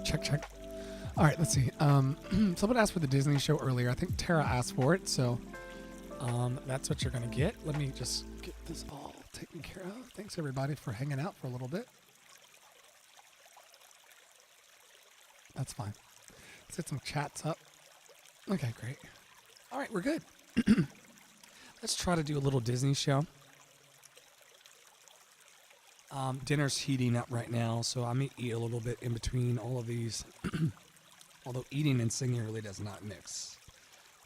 Check. All right, let's see. Someone asked for the Disney show earlier. I think Tara asked for it, so that's what you're going to get. Let me just get this all taken care of. Thanks, everybody, for hanging out for a little bit. That's fine. Let's get some chats up. Okay, great. All right, we're good. Let's try to do a little Disney show. Dinner's heating up right now, so I may eat a little bit in between all of these. Although eating and singing really does not mix,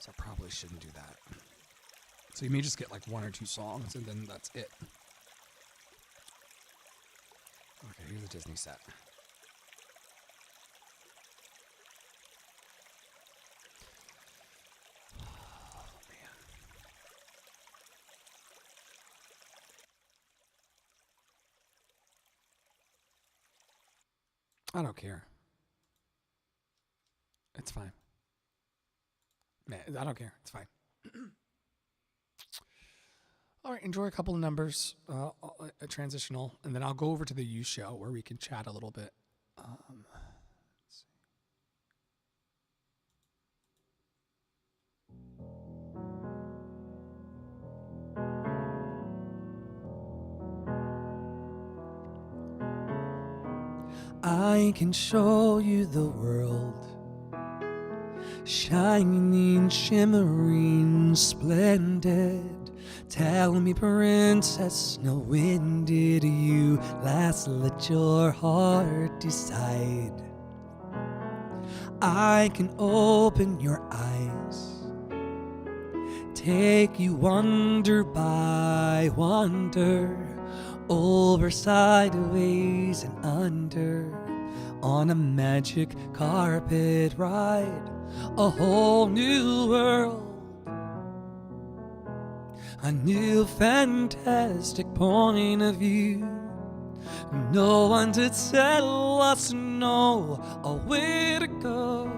so I probably shouldn't do that. So you may just get like 1 or 2 songs, and then that's it. Okay, here's the Disney set. Oh, man. I don't care. It's fine. Man, I don't care. It's fine. All right, enjoy a couple of numbers, a transitional, and then I'll go over to the U show where we can chat a little bit. Let's see. I can show you the world, shining, shimmering, splendid. Tell me, princess, now when did you last let your heart decide? I can open your eyes, take you wonder by wonder, over, sideways, and under, on a magic carpet ride, a whole new world, a new fantastic point of view. No one to tell us no, or where to go,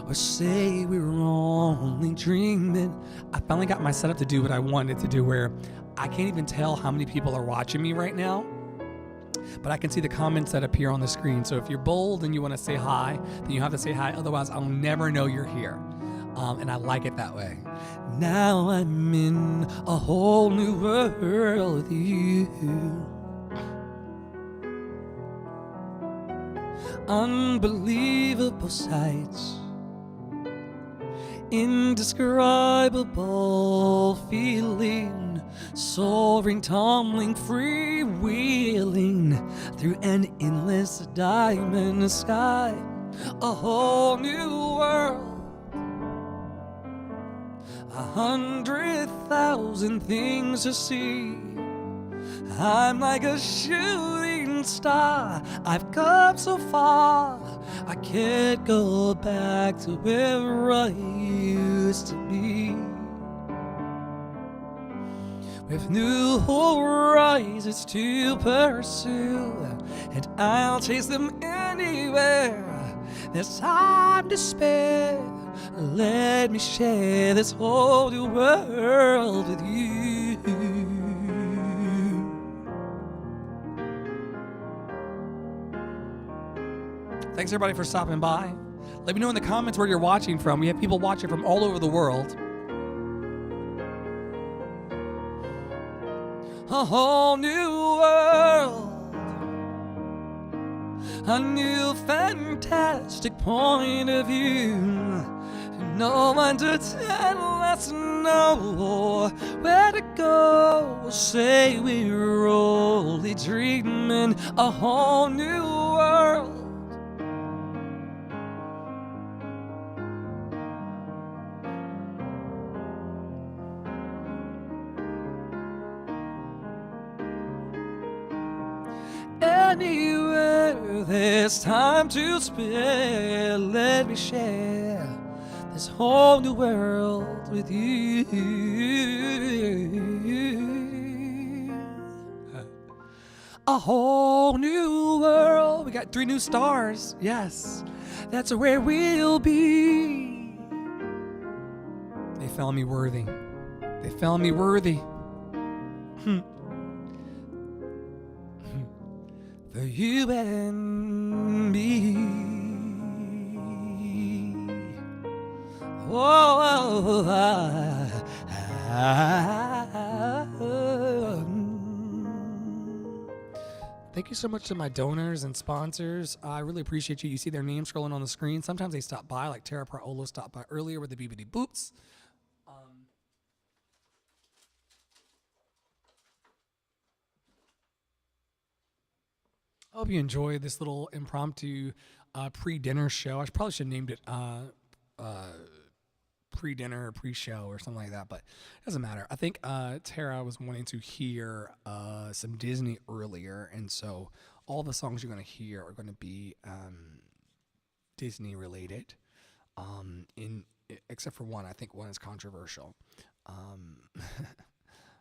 or say we were only dreaming. I finally got my setup to do what I wanted to do, where I can't even tell how many people are watching me right now, but I can see the comments that appear on the screen. So if you're bold and you want to say hi, then you have to say hi. Otherwise, I'll never know you're here. And I like it that way. Now I'm in a whole new world with you. Unbelievable sights, indescribable feeling, soaring, tumbling, freewheeling through an endless diamond sky, a whole new world, 100,000 things to see. I'm like a shooting star, I've come so far, I can't go back to where I used to be. With new horizons to pursue, and I'll chase them anywhere. There's time to spare, let me share this whole new world with you. Thanks everybody for stopping by. Let me know in the comments where you're watching from. We have people watching from all over the world. A whole new world, a new fantastic point of view. No one to tell us no, where to go, say we're only dreaming. A whole new world, anywhere there's time to spare, let me share this whole new world with you. A whole new world. We got 3 new stars. Yes, that's where we'll be. They found me worthy. They found me worthy. For you and me. Oh, thank you so much to my donors and sponsors. I really appreciate you. You see their names scrolling on the screen. Sometimes they stop by, like Tara Praolo stopped by earlier with the BBD Boops. I hope you enjoyed this little impromptu pre-dinner show. I probably should have named it pre-dinner or pre-show or something like that, but it doesn't matter. I think Tara was wanting to hear some Disney earlier, and so all the songs you're going to hear are going to be Disney related, except for one. I think one is controversial.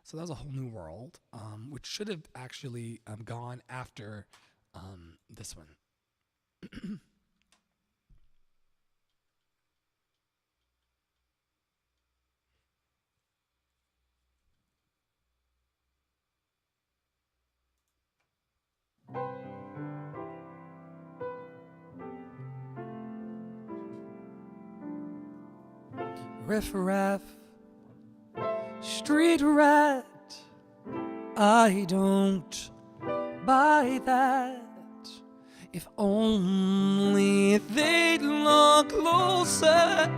So that was a whole new world, which should have actually gone after this one. Riff-raff, street rat, I don't buy that. If only they'd look closer,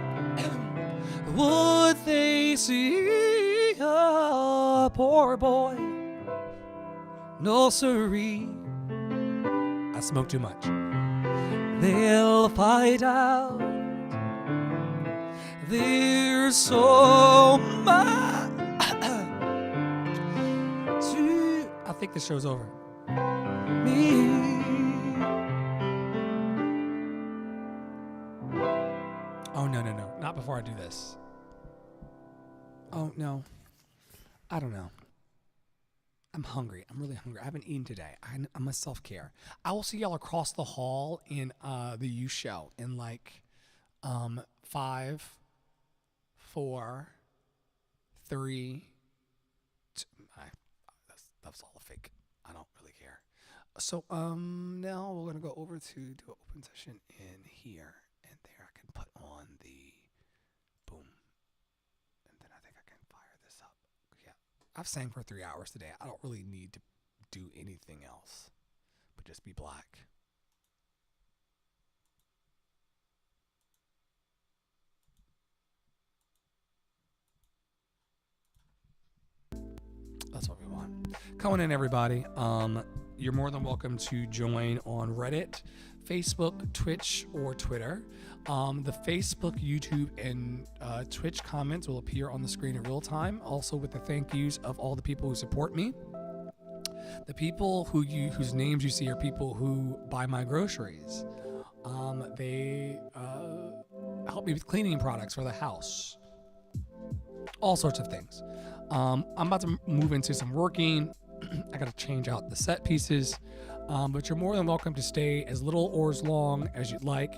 would they see a poor boy? No siree, I smoke too much. They'll find out there's so much I think the show's over. Me. Oh, no. Not before I do this. Oh, no. I don't know. I'm hungry. I'm really hungry. I haven't eaten today. I'm a self-care. I will see y'all across the hall in the U show in like 5, 4, 3, 2. That's all fake. I don't really care. So now we're gonna go over to do an open session in here, and there I can put on the boom, and then I think I can fire this up. Yeah, I've sang for 3 hours today. I don't really need to do anything else, but just be black. That's what we want. Come on in, everybody. You're more than welcome to join on Reddit, Facebook, Twitch, or Twitter. The Facebook, YouTube, and Twitch comments will appear on the screen in real time, also with the thank yous of all the people who support me. The people whose names you see are people who buy my groceries. They help me with cleaning products for the house. All sorts of things. I'm about to move into some working. I got to change out the set pieces, but you're more than welcome to stay as little or as long as you'd like.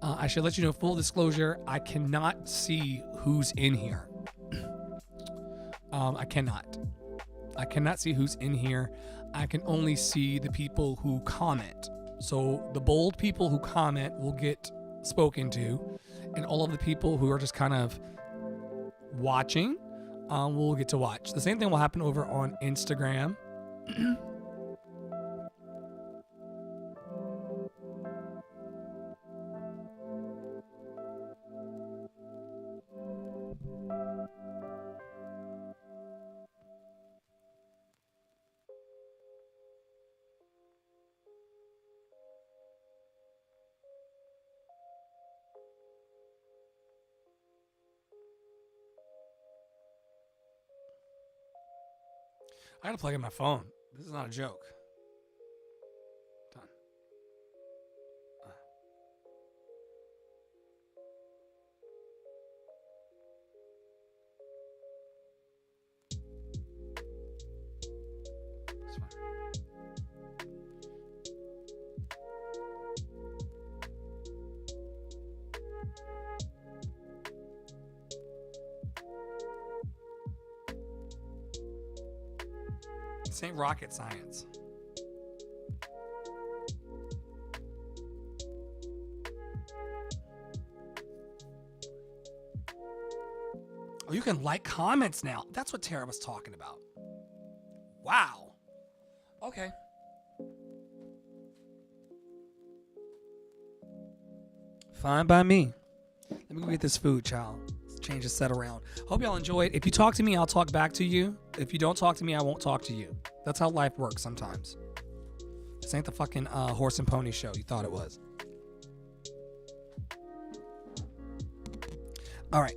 I should let you know, full disclosure, I cannot see who's in here. I cannot see who's in here. I can only see the people who comment. So the bold people who comment will get spoken to, and all of the people who are just kind of watching we'll get to watch. The same thing will happen over on Instagram. I gotta plug in my phone. This is not a joke. Done. This one. This ain't rocket science. Oh, you can like comments now. That's what Tara was talking about. Wow. Okay. Fine by me. Let me go get this food, child. Let's change the set around. Hope y'all enjoyed. If you talk to me, I'll talk back to you. If you don't talk to me, I won't talk to you. That's how life works sometimes. This ain't the fucking horse and pony show you thought it was. All right.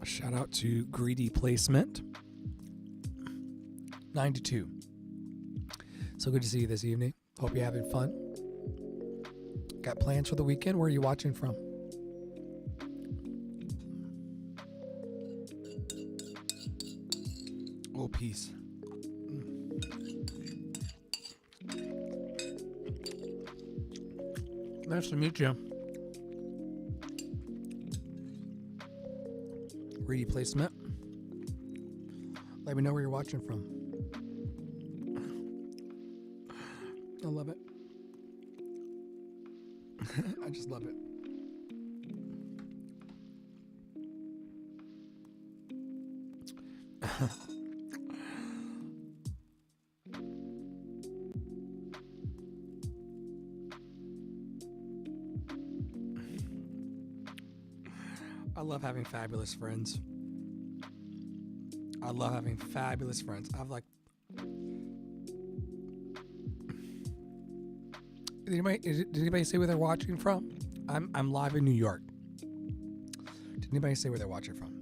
Shout out to Greedy Placement 92. So good to see you this evening. Hope you're having fun. Got plans for the weekend? Where are you watching from? Oh, peace. Nice to meet you. Greedy Placement. Let me know where you're watching from. I love it. I just love it. I love having fabulous friends. I love having fabulous friends. I've like... Did anybody say where they're watching from? I'm live in New York. Did anybody say where they're watching from?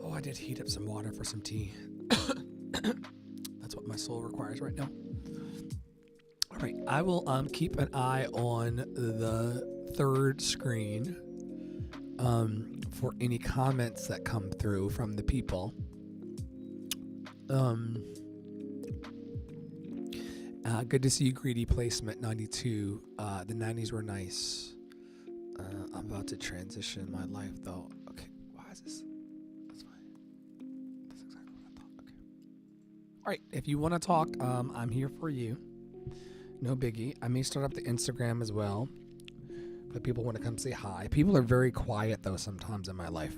Oh, I did heat up some water for some tea. That's what my soul requires right now. All right, I will keep an eye on the third screen for any comments that come through from the people. Good to see you, Greedy Placement 92. The 90s were nice. I'm about to transition my life though. Okay, why is this? That's fine. That's exactly what I thought. Okay. All right, if you want to talk, I'm here for you. No biggie. I may start up the Instagram as well. But people want to come say hi. People are very quiet, though, sometimes in my life.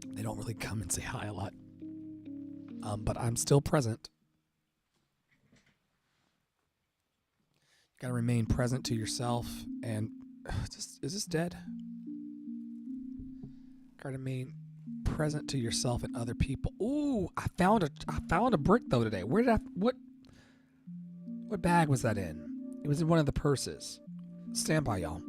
They don't really come and say hi a lot. But I'm still present. You got to remain present to yourself. And is this dead? Got to remain present to yourself and other people. Ooh, I found a brick, though, today. What bag was that in? It was in one of the purses. Stand by, y'all.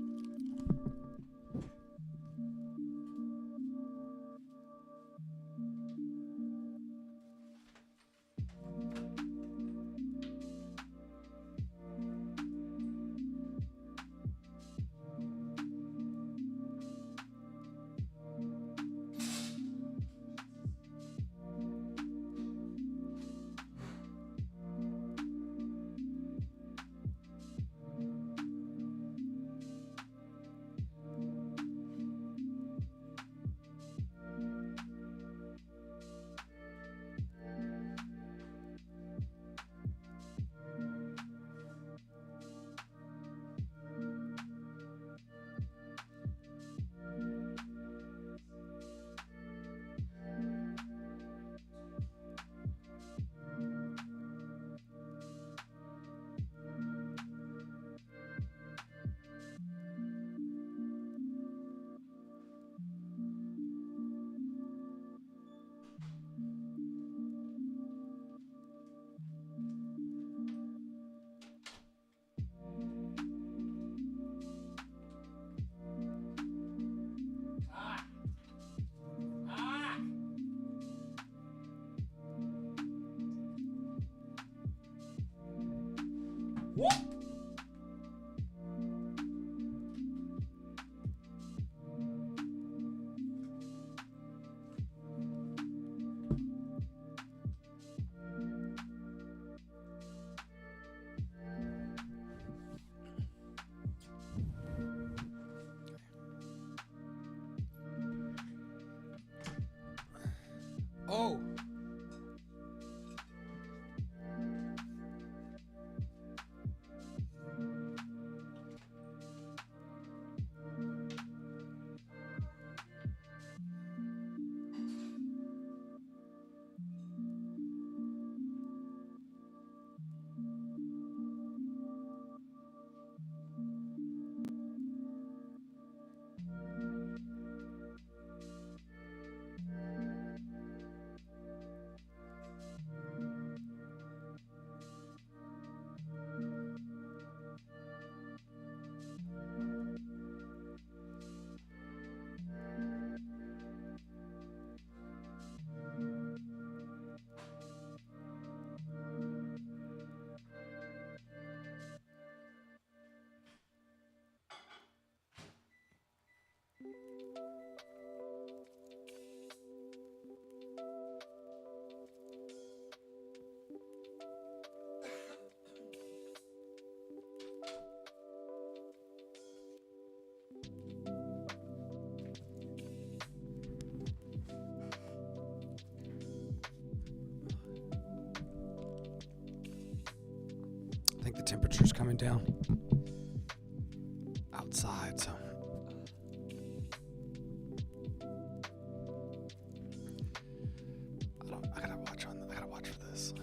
What? Oh. coming down outside, so I gotta watch for this.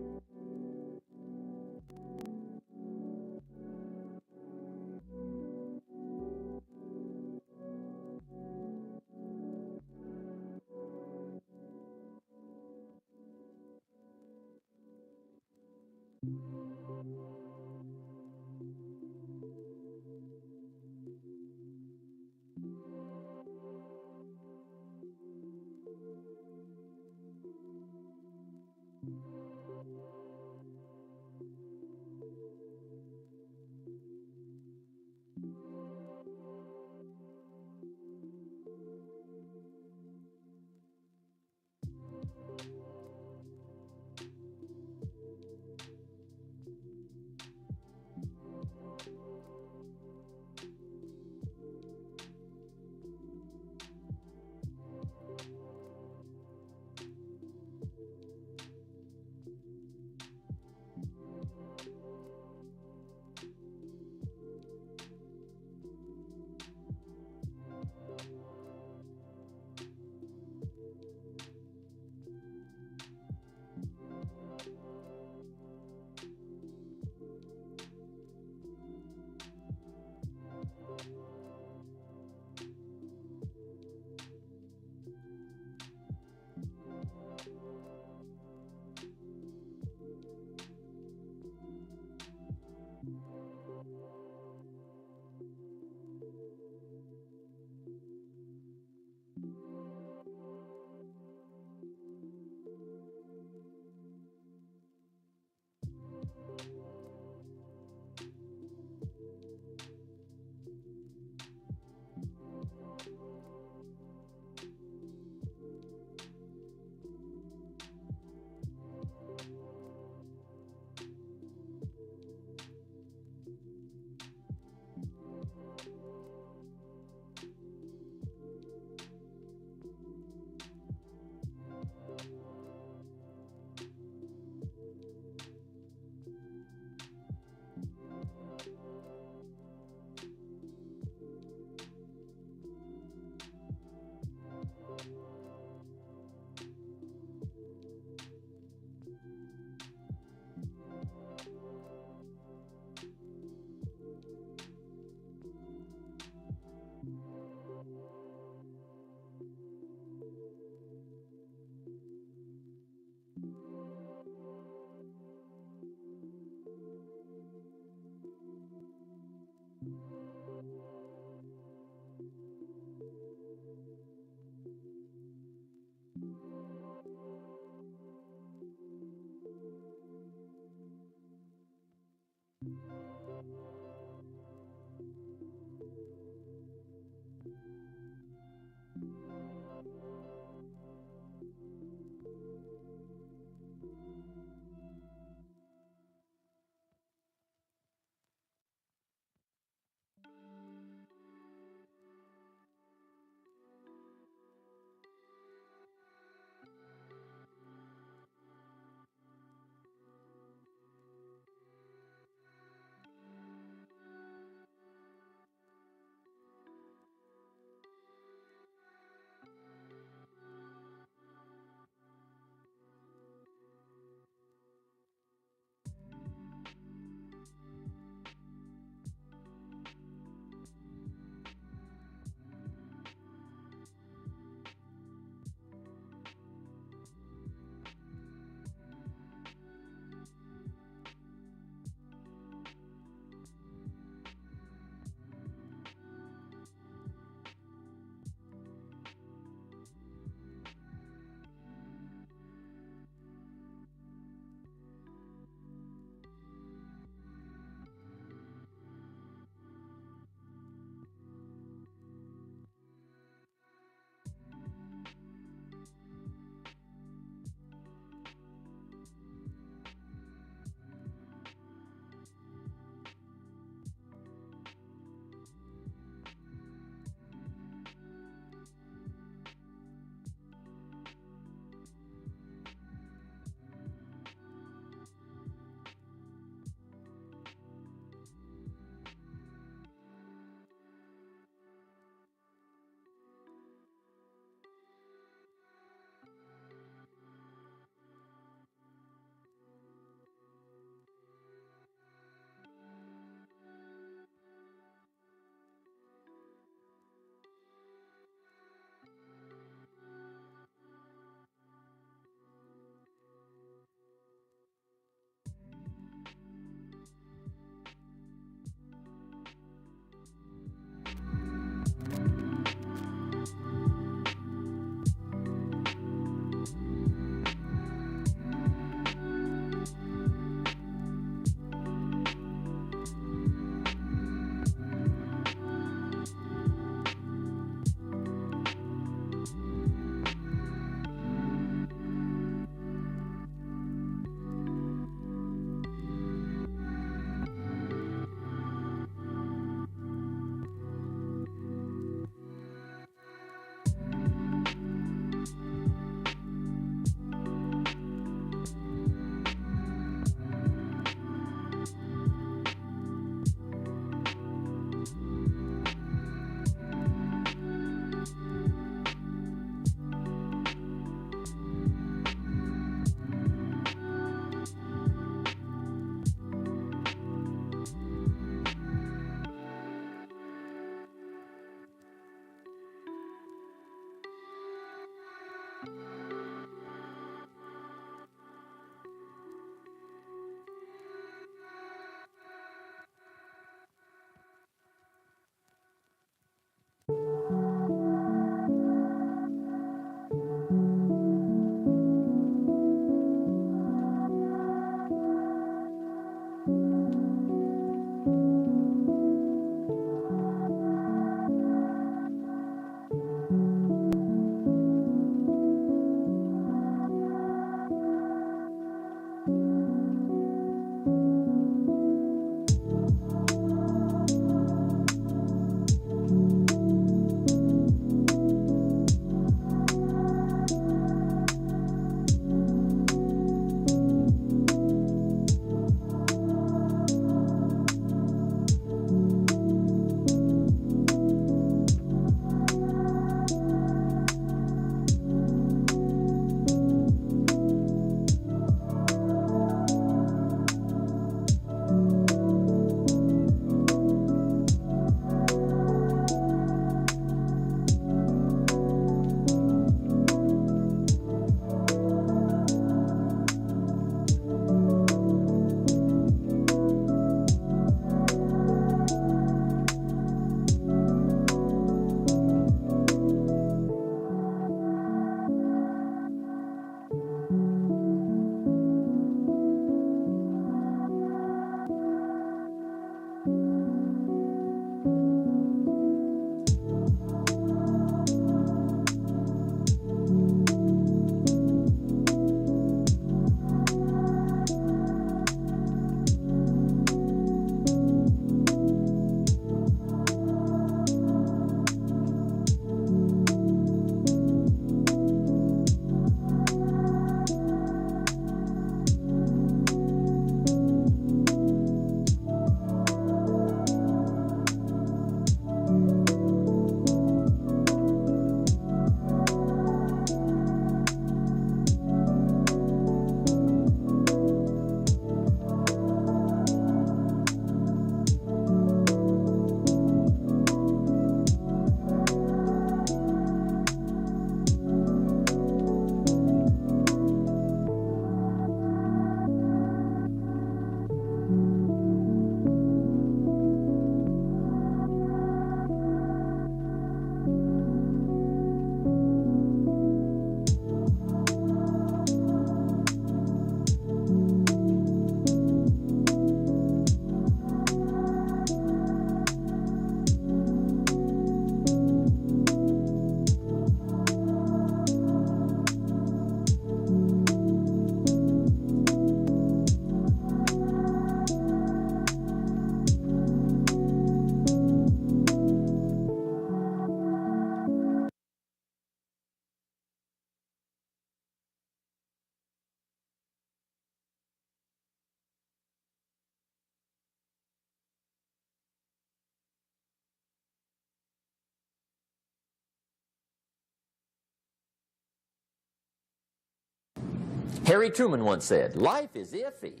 Harry Truman once said, "Life is iffy."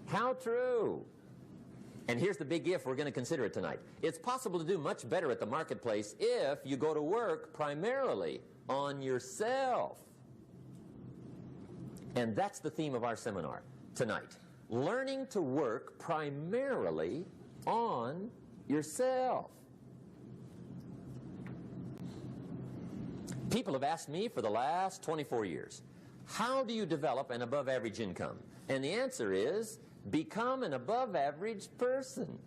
How true. And here's the big if we're going to consider it tonight. It's possible to do much better at the marketplace if you go to work primarily on yourself. And that's the theme of our seminar tonight. Learning to work primarily on yourself. People have asked me for the last 24 years, how do you develop an above-average income? And the answer is, become an above-average person.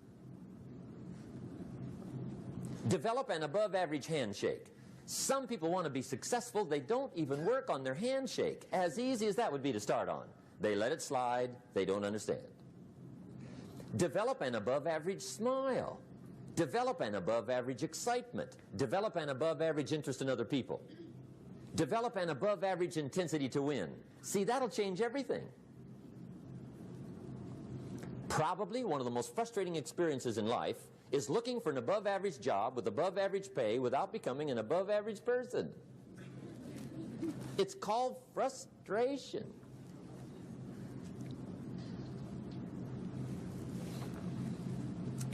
Develop an above-average handshake. Some people want to be successful. They don't even work on their handshake. As easy as that would be to start on. They let it slide. They don't understand. Develop an above-average smile. Develop an above-average excitement. Develop an above-average interest in other people. Develop an above-average intensity to win. See, that'll change everything. Probably one of the most frustrating experiences in life is looking for an above-average job with above-average pay without becoming an above-average person. It's called frustration.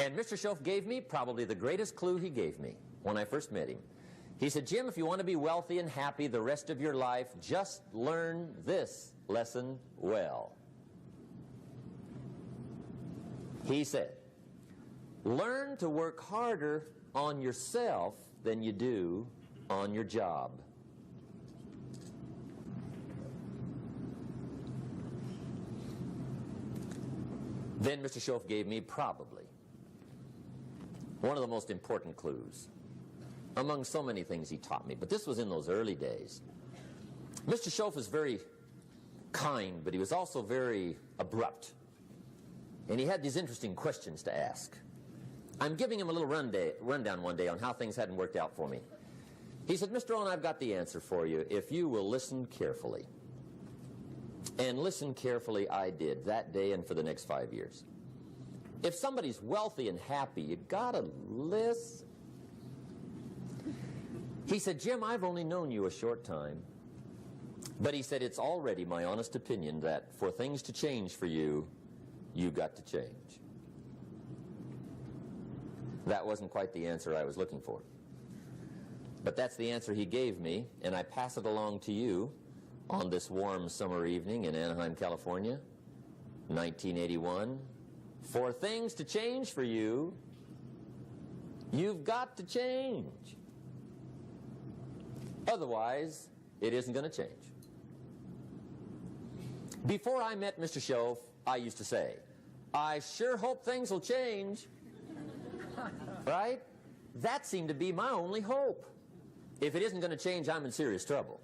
And Mr. Schoaf gave me probably the greatest clue he gave me when I first met him. He said, "Jim, if you want to be wealthy and happy the rest of your life, just learn this lesson well." He said, "Learn to work harder on yourself than you do on your job." Then Mr. Schoaf gave me probably one of the most important clues among so many things he taught me, but this was in those early days. Mr. Schoaf was very kind, but he was also very abrupt. And he had these interesting questions to ask. I'm giving him a little rundown one day on how things hadn't worked out for me. He said, "Mr. Owen, I've got the answer for you if you will listen carefully." And listen carefully I did that day and for the next 5 years. If somebody's wealthy and happy, you gotta listen. He said, "Jim, I've only known you a short time." But he said, "It's already my honest opinion that for things to change for you, you've got to change." That wasn't quite the answer I was looking for. But that's the answer he gave me, and I pass it along to you on this warm summer evening in Anaheim, California, 1981. For things to change for you, you've got to change. Otherwise, it isn't going to change. Before I met Mr. Schoaf, I used to say, "I sure hope things will change." Right? That seemed to be my only hope. If it isn't going to change, I'm in serious trouble.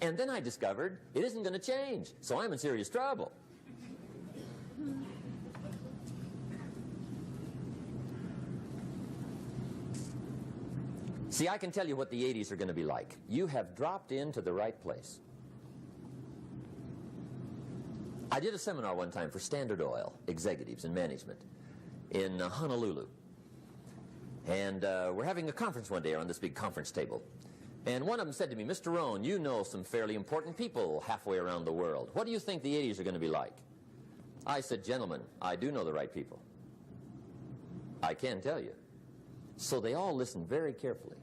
And then I discovered it isn't going to change, so I'm in serious trouble. See, I can tell you what the 80s are going to be like. You have dropped into the right place. I did a seminar one time for Standard Oil executives and management in Honolulu. And we're having a conference one day on this big conference table. And one of them said to me, "Mr. Rohn, you know some fairly important people halfway around the world. What do you think the 80s are going to be like?" I said, "Gentlemen, I do know the right people. I can tell you." So they all listened very carefully.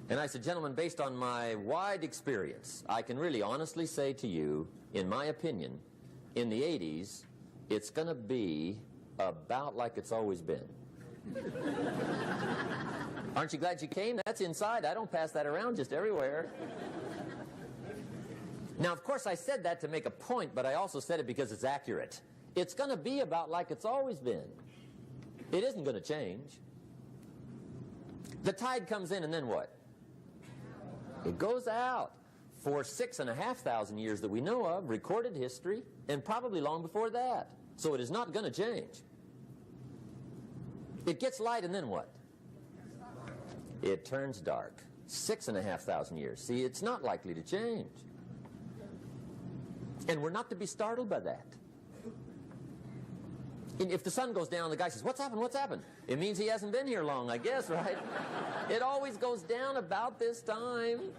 And I said, "Gentlemen, based on my wide experience, I can really honestly say to you, in my opinion, in the 80s, it's going to be about like it's always been." Aren't you glad you came? That's inside. I don't pass that around just everywhere. Now, of course, I said that to make a point, but I also said it because it's accurate. It's going to be about like it's always been. It isn't going to change. The tide comes in, and then what? It goes out. For 6,500 years that we know of, recorded history, and probably long before that. So it is not going to change. It gets light, and then what? It turns dark. 6,500 years. See, it's not likely to change. And we're not to be startled by that. And if the sun goes down, the guy says, "What's happened? What's happened?" It means he hasn't been here long, I guess, right? It always goes down about this time.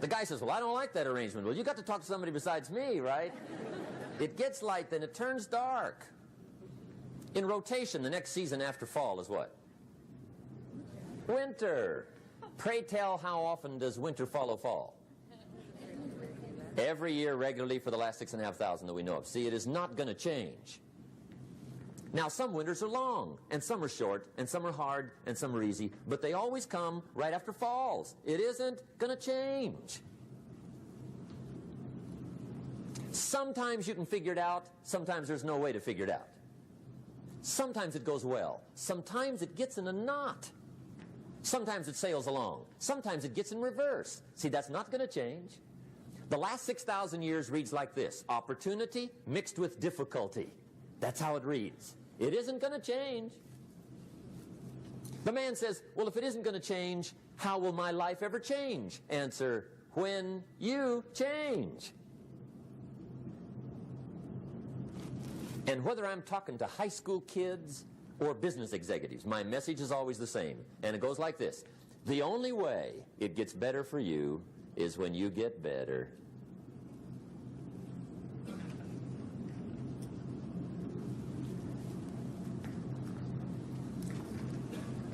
The guy says, well, I don't like that arrangement. Well, you got to talk to somebody besides me, right? It gets light, then it turns dark. In rotation, the next season after fall is what? Winter. Pray tell, how often does winter follow fall? Every year regularly for the last 6,500 that we know of. See, it is not going to change. Now, some winters are long, and some are short, and some are hard, and some are easy, but they always come right after falls. It isn't going to change. Sometimes you can figure it out, sometimes there's no way to figure it out. Sometimes it goes well, sometimes it gets in a knot. Sometimes it sails along, sometimes it gets in reverse. See, that's not going to change. The last 6,000 years reads like this: opportunity mixed with difficulty. That's how it reads. It isn't going to change. The man says, well, if it isn't going to change, how will my life ever change? Answer, when you change. And whether I'm talking to high school kids or business executives, my message is always the same. And it goes like this: the only way it gets better for you is when you get better.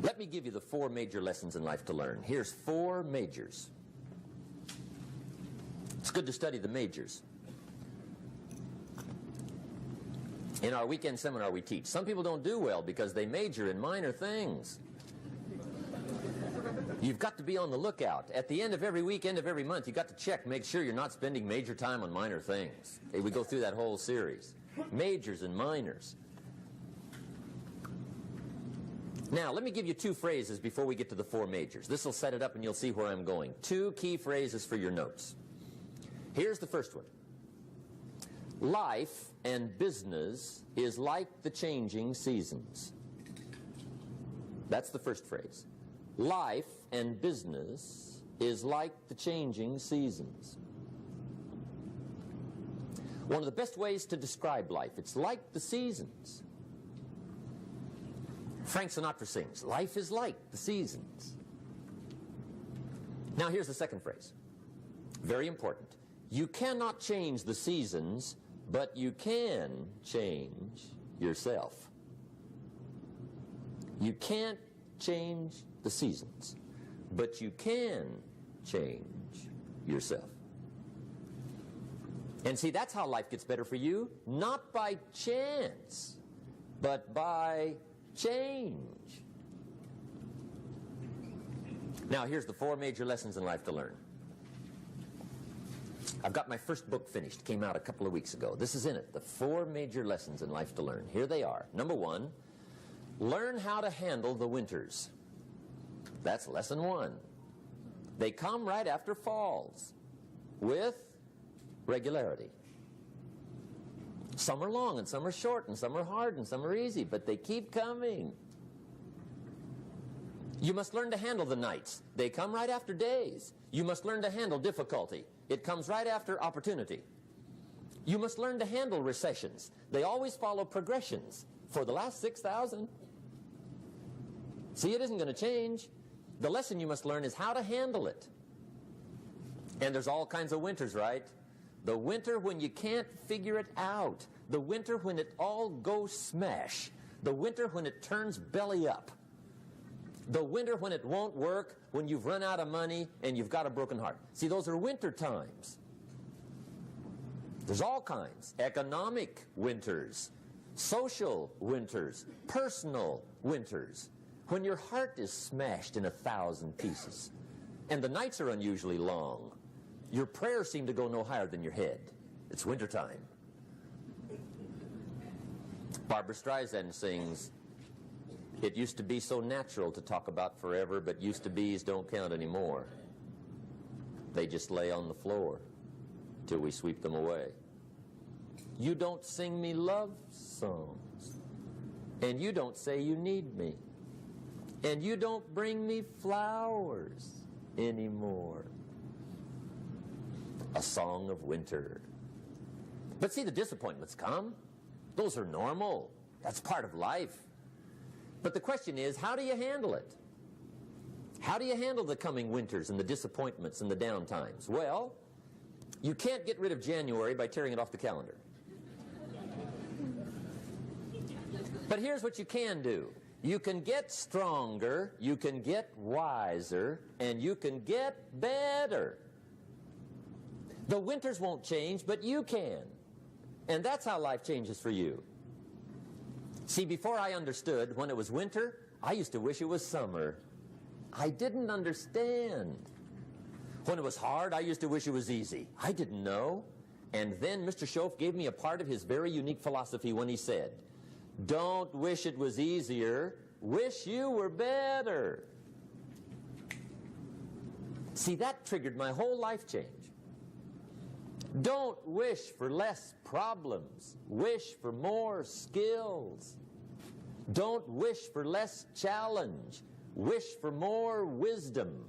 Let me give you the 4 major lessons in life to learn. Here's 4 majors. It's good to study the majors. In our weekend seminar we teach. Some people don't do well because they major in minor things. You've got to be on the lookout. At the end of every week, end of every month, you've got to check, make sure you're not spending major time on minor things. Okay, we go through that whole series. Majors and minors. Now, let me give you 2 phrases before we get to the 4 majors. This will set it up and you'll see where I'm going. 2 key phrases for your notes. Here's the first one. Life and business is like the changing seasons. That's the first phrase. Life and business is like the changing seasons. One of the best ways to describe life, it's like the seasons. Frank Sinatra sings, life is like the seasons. Now here's the second phrase. Very important. You cannot change the seasons, but you can change yourself. You can't change the seasons, but you can change yourself. And see, that's how life gets better for you, not by chance, but by change. Now, here's the 4 major lessons in life to learn. I've got my first book finished. Came out a couple of weeks ago. This is in it. The 4 major lessons in life to learn. Here they are. Number 1, learn how to handle the winters. That's lesson 1. They come right after falls with regularity. Some are long and some are short and some are hard and some are easy, but they keep coming. You must learn to handle the nights. They come right after days. You must learn to handle difficulty. It comes right after opportunity. You must learn to handle recessions. They always follow progressions for the last 6,000. See, it isn't going to change. The lesson you must learn is how to handle it. And there's all kinds of winters, right? The winter when you can't figure it out. The winter when it all goes smash. The winter when it turns belly up. The winter when it won't work, when you've run out of money and you've got a broken heart. See, those are winter times. There's all kinds. Economic winters, social winters, personal winters. When your heart is smashed in 1,000 pieces and the nights are unusually long, your prayers seem to go no higher than your head. It's wintertime. Barbara Streisand sings, "It used to be so natural to talk about forever, but used to be's don't count anymore. They just lay on the floor till we sweep them away. You don't sing me love songs, and you don't say you need me, and you don't bring me flowers anymore." A song of winter. But see, the disappointments come. Those are normal. That's part of life. But the question is, how do you handle it? How do you handle the coming winters and the disappointments and the downtimes? Well, you can't get rid of January by tearing it off the calendar. But here's what you can do. You can get stronger, you can get wiser, and you can get better. The winters won't change, but you can. And that's how life changes for you. See, before I understood, when it was winter, I used to wish it was summer. I didn't understand. When it was hard, I used to wish it was easy. I didn't know. And then Mr. Schoaf gave me a part of his very unique philosophy when he said, don't wish it was easier, wish you were better. See, that triggered my whole life change. Don't wish for less problems, wish for more skills. Don't wish for less challenge, wish for more wisdom.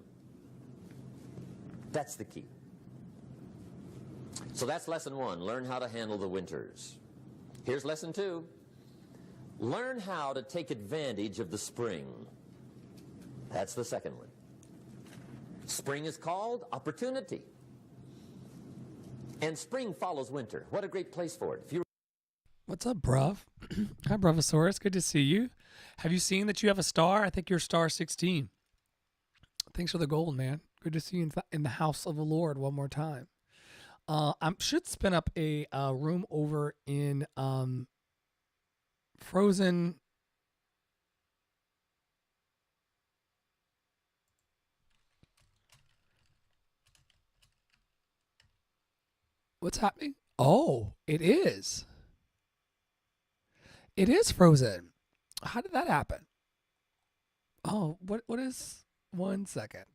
That's the key. So that's lesson 1, learn how to handle the winters. Here's lesson 2. Learn how to take advantage of the spring. That's the second one. Spring is called opportunity. And spring follows winter. What a great place for it. What's up, bruv? Hi, Bruvosaurus. Good to see you. Have you seen that you have a star? I think you're star 16. Thanks for the gold, man. Good to see you in the house of the Lord one more time. I should spin up a room over in Frozen. What's happening? Oh, it is. It is Frozen. How did that happen? Oh, what is 1 second?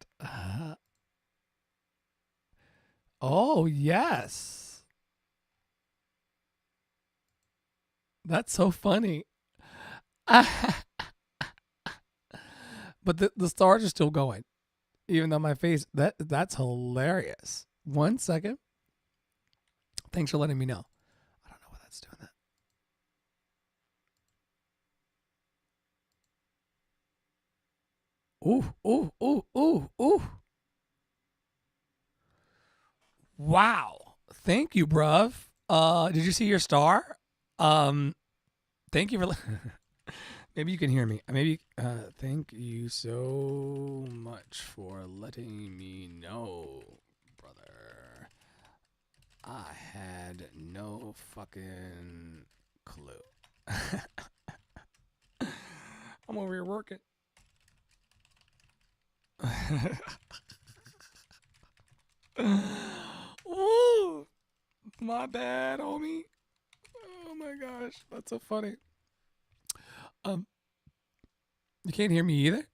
Oh, yes. That's so funny. But the stars are still going. Even though my face, that's hilarious. 1 second. Thanks for letting me know. I don't know why that's doing that. Ooh, ooh, ooh, ooh, ooh. Wow. Thank you, bruv. Did you see your star? Thank you for maybe you can hear me. Maybe thank you so much for letting me know, brother. I had no fucking clue. I'm over here working. Ooh, my bad, homie. Oh my gosh, that's so funny. You can't hear me either?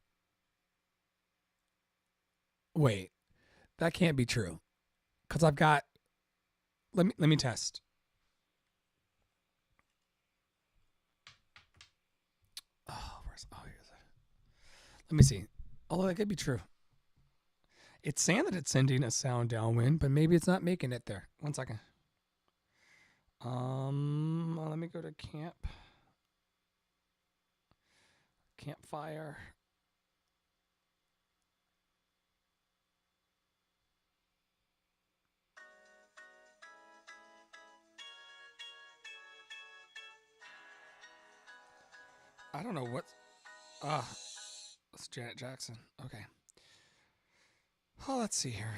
Wait, that can't be true. Cause I've got. Let me test. Oh, here's it. Let me see. Although that could be true. It's saying that it's sending a sound downwind, but maybe it's not making it there. 1 second. Let me go to campfire. I don't know what. It's Janet Jackson. Okay. Oh, let's see here.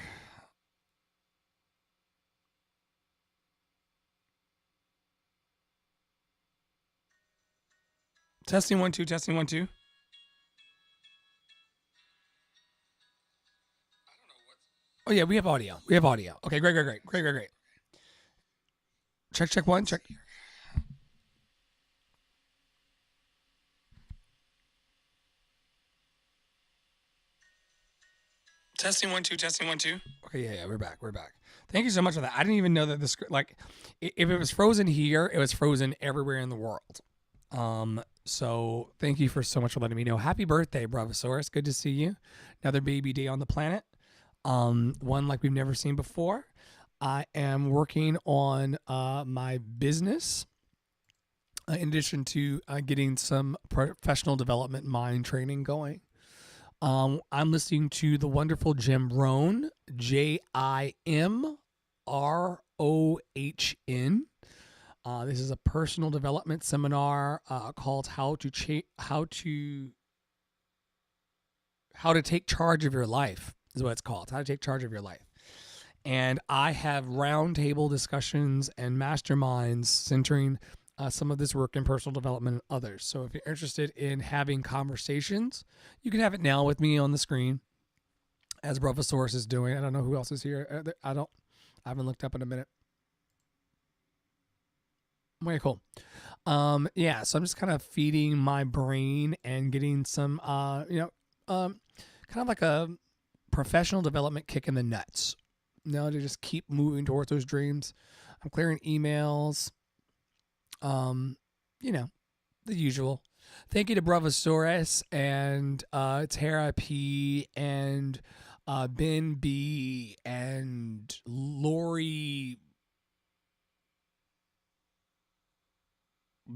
Testing 1 2. Testing 1 2. I don't know what. Oh yeah, we have audio. Okay, great. Check 1. Check. Testing 1 2. Testing 1 2. Okay, yeah, we're back. Thank you so much for that. I didn't even know that this, like, if it was frozen here, it was frozen everywhere in the world. So thank you for so much for letting me know. Happy birthday, Bravosaurus. Good to see you. Another baby day on the planet. One like we've never seen before. I am working on my business. In addition to getting some professional development mind training going. I'm listening to the wonderful Jim Rohn, JimRohn. This is a personal development seminar called how to take charge of your life is what it's called. How to take charge of your life. And I have roundtable discussions and masterminds centering some of this work in personal development and others. So if you're interested in having conversations, you can have it now with me on the screen as Brothosaurus is doing. I don't know who else is here. I haven't looked up in a minute. Okay, cool. Yeah, so I'm just kind of feeding my brain and getting some, kind of like a professional development kick in the nuts. To just keep moving towards those dreams. I'm clearing emails. The usual. Thank you to Brothosaurus and Tara P and Ben B and Lori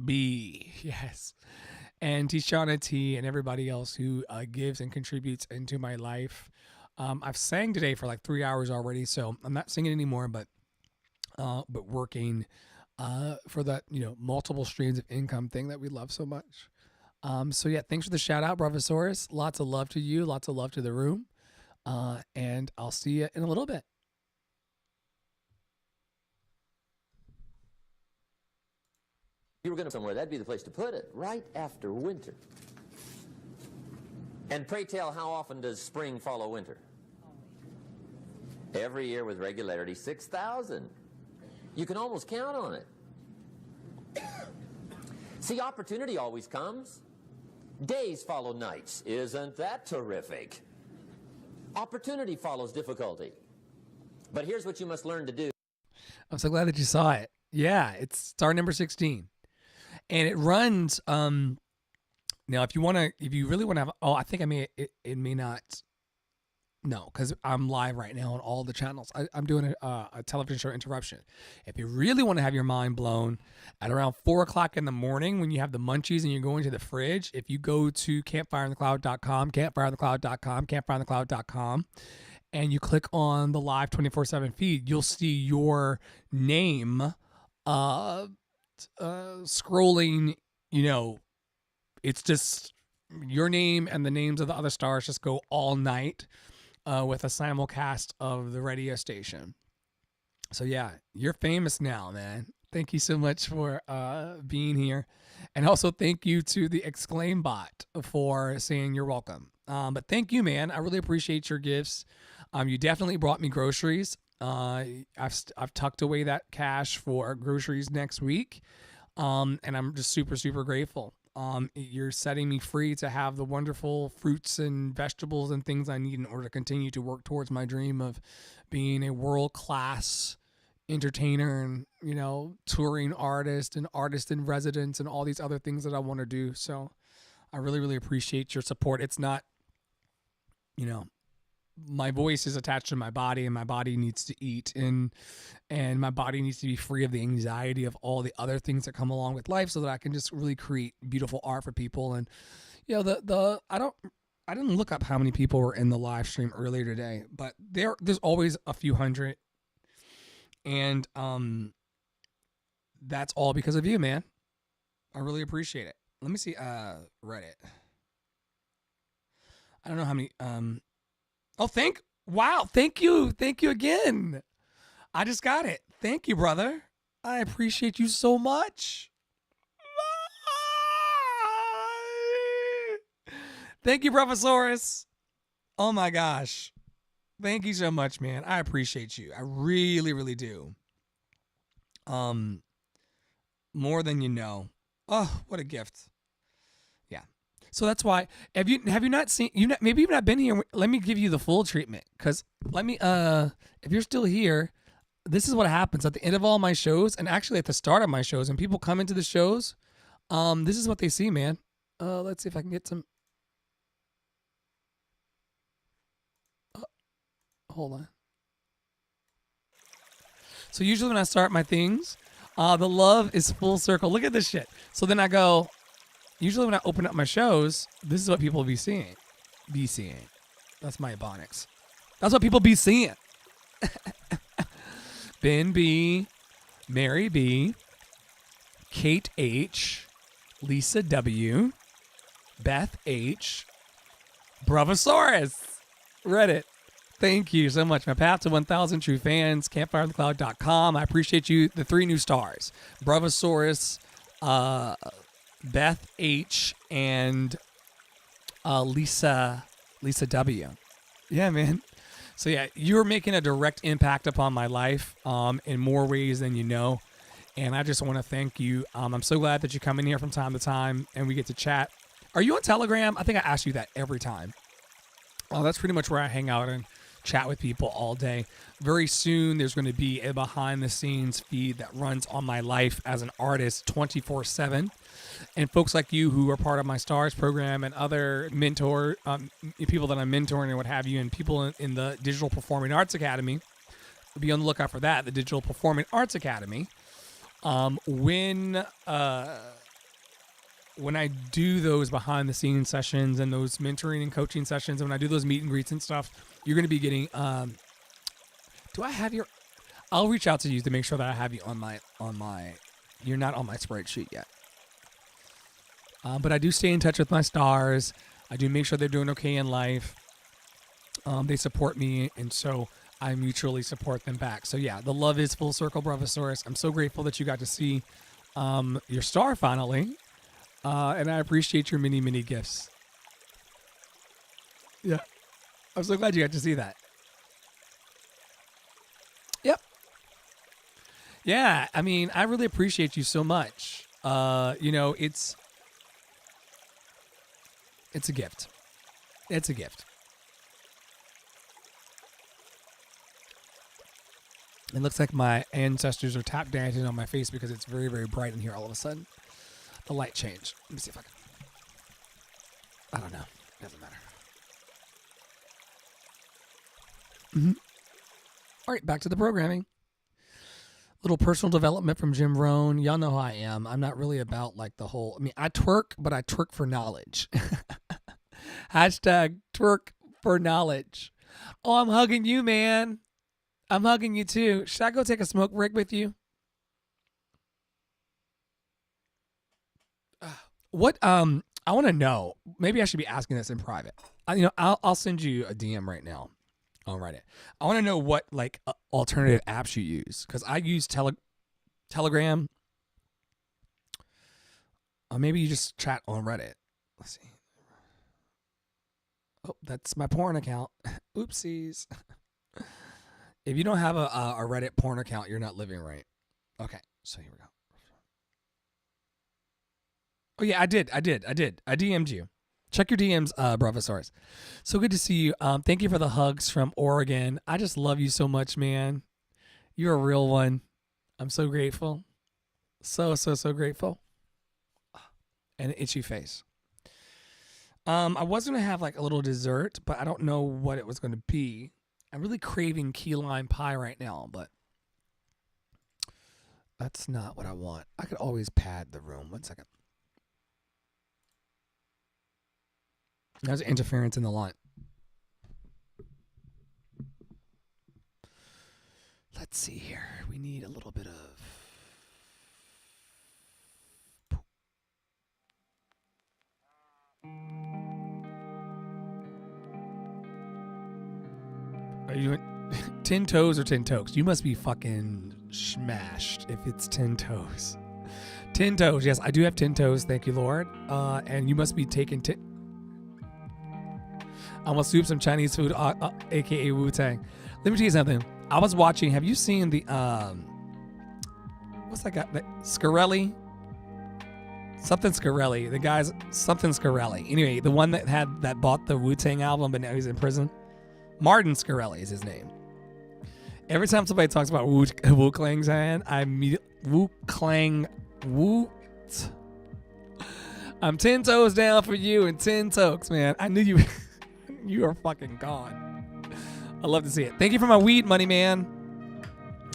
B. Yes. And Tishana T and everybody else who gives and contributes into my life. I've sang today for like 3 hours already, so I'm not singing anymore, but working for that, multiple streams of income thing that we love so much. So yeah, thanks for the shout out, Brothosaurus. Lots of love to you. Lots of love to the room. And I'll see you in a little bit. You were going to somewhere, that'd be the place to put it, right after winter. And pray tell, how often does spring follow winter? Every year with regularity, 6,000. You can almost count on it. See, opportunity always comes. Days follow nights. Isn't that terrific? Opportunity follows difficulty. But here's what you must learn to do. I'm so glad that you saw it. Yeah, it's star number 16. And it runs, now if you really want to have, I think it may not, no, because I'm live right now on all the channels. I'm doing a television show interruption. If you really want to have your mind blown at around 4 o'clock in the morning when you have the munchies and you're going to the fridge, if you go to campfireinthecloud.com, and you click on the live 24/7 feed, you'll see your name scrolling. It's just your name and the names of the other stars just go all night with a simulcast of the radio station. So yeah, you're famous now, man. Thank you so much for being here. And also thank you to the Exclaim bot for saying you're welcome. But thank you, man. I really appreciate your gifts. You definitely brought me groceries. I've tucked away that cash for groceries next week. And I'm just super, super grateful. You're setting me free to have the wonderful fruits and vegetables and things I need in order to continue to work towards my dream of being a world-class entertainer and, touring artist and artist in residence and all these other things that I want to do. So I really, really appreciate your support. It's not, my voice is attached to my body and my body needs to eat and my body needs to be free of the anxiety of all the other things that come along with life so that I can just really create beautiful art for people. And, I didn't look up how many people were in the live stream earlier today, but there's always a few hundred. And, that's all because of you, man. I really appreciate it. Let me see, Reddit. I don't know how many, thank you. Thank you again. I just got it. Thank you, brother. I appreciate you so much. Thank you, Brothosaurus. Oh my gosh. Thank you so much, man. I appreciate you. I really, really do. More than you know. Oh, what a gift. So that's why, have you not seen, maybe you've not been here. Let me give you the full treatment. Cause if you're still here, this is what happens at the end of all my shows. And actually at the start of my shows, when people come into the shows, this is what they see, man. Let's see if I can get some, hold on. So usually when I start my things, the love is full circle. Look at this shit. So then I go, usually when I open up my shows, this is what people will be seeing. be seeing. That's my Ebonics. That's what people be seeing. Ben B, Mary B, Kate H, Lisa W, Beth H, Bravosaurus, Reddit. Thank you so much. My path to 1,000 true fans, campfirethecloud.com. I appreciate you. The 3 new stars, Bravosaurus, Beth H, and Lisa W. Yeah, man. So yeah, you're making a direct impact upon my life in more ways than you know. And I just want to thank you. I'm so glad that you come in here from time to time and we get to chat. Are you on Telegram? I think I ask you that every time. Oh, that's pretty much where I hang out and chat with people all day. Very soon, there's going to be a behind-the-scenes feed that runs on my life as an artist 24/7. And folks like you who are part of my STARS program and other people that I'm mentoring and what have you, and people in the Digital Performing Arts Academy, be on the lookout for that, the Digital Performing Arts Academy. When I do those behind-the-scenes sessions and those mentoring and coaching sessions, and when I do those meet and greets and stuff, you're going to be getting. Do I have your? I'll reach out to you to make sure that I have you on my. You're not on my spreadsheet yet. But I do stay in touch with my stars. I do make sure they're doing okay in life. They support me, and so I mutually support them back. So yeah, the love is full circle, Bravosaurus. I'm so grateful that you got to see your star finally. And I appreciate your many, many gifts. Yeah. I'm so glad you got to see that. Yep. Yeah. I mean, I really appreciate you so much. It's a gift. It's a gift. It looks like my ancestors are tap dancing on my face because it's very, very bright in here all of a sudden. The light changed. Let me see if I don't know. Doesn't matter. All right, back to the programming. Little personal development from Jim Rohn. Y'all know how I am. I'm not really about like the whole. I mean, I twerk, but I twerk for knowledge. Hashtag twerk for knowledge. Oh, I'm hugging you, man. I'm hugging you too. Should I go take a smoke break with you? What I want to know, maybe I should be asking this in private. I'll send you a DM right now. I'll write it. I want to know what like alternative apps you use, because I use Telegram. Or maybe you just chat on Reddit. Let's see. Oh, that's my porn account. Oopsies. If you don't have a Reddit porn account, you're not living right. Okay, so here we go. Oh, yeah, I did. I DM'd you. Check your DMs, Bravosaurus. So good to see you. Thank you for the hugs from Oregon. I just love you so much, man. You're a real one. I'm so grateful. So grateful. And an itchy face. I was going to have like a little dessert, but I don't know what it was going to be. I'm really craving key lime pie right now, but that's not what I want. I could always pad the room. 1 second. There's interference in the line. Let's see here. We need a little bit of... Are you 10 toes or 10 tokes? You must be fucking smashed if it's 10 toes. 10 toes. Yes, I do have 10 toes. Thank you, Lord. And you must be taking 10... I want soup, some Chinese food, aka Wu-Tang. Let me tell you something. I was watching. Have you seen the what's that guy? Scarelli? Something Scarelli. The guy's something Scarelli. Anyway, the one that bought the Wu-Tang album, but now he's in prison. Martin Scarelli is his name. Every time somebody talks about Wu-Klang's hand, I immediately I'm 10 toes down for you and 10 tokes, man. I knew you. You are fucking gone. I love to see it. Thank you for my weed money, man.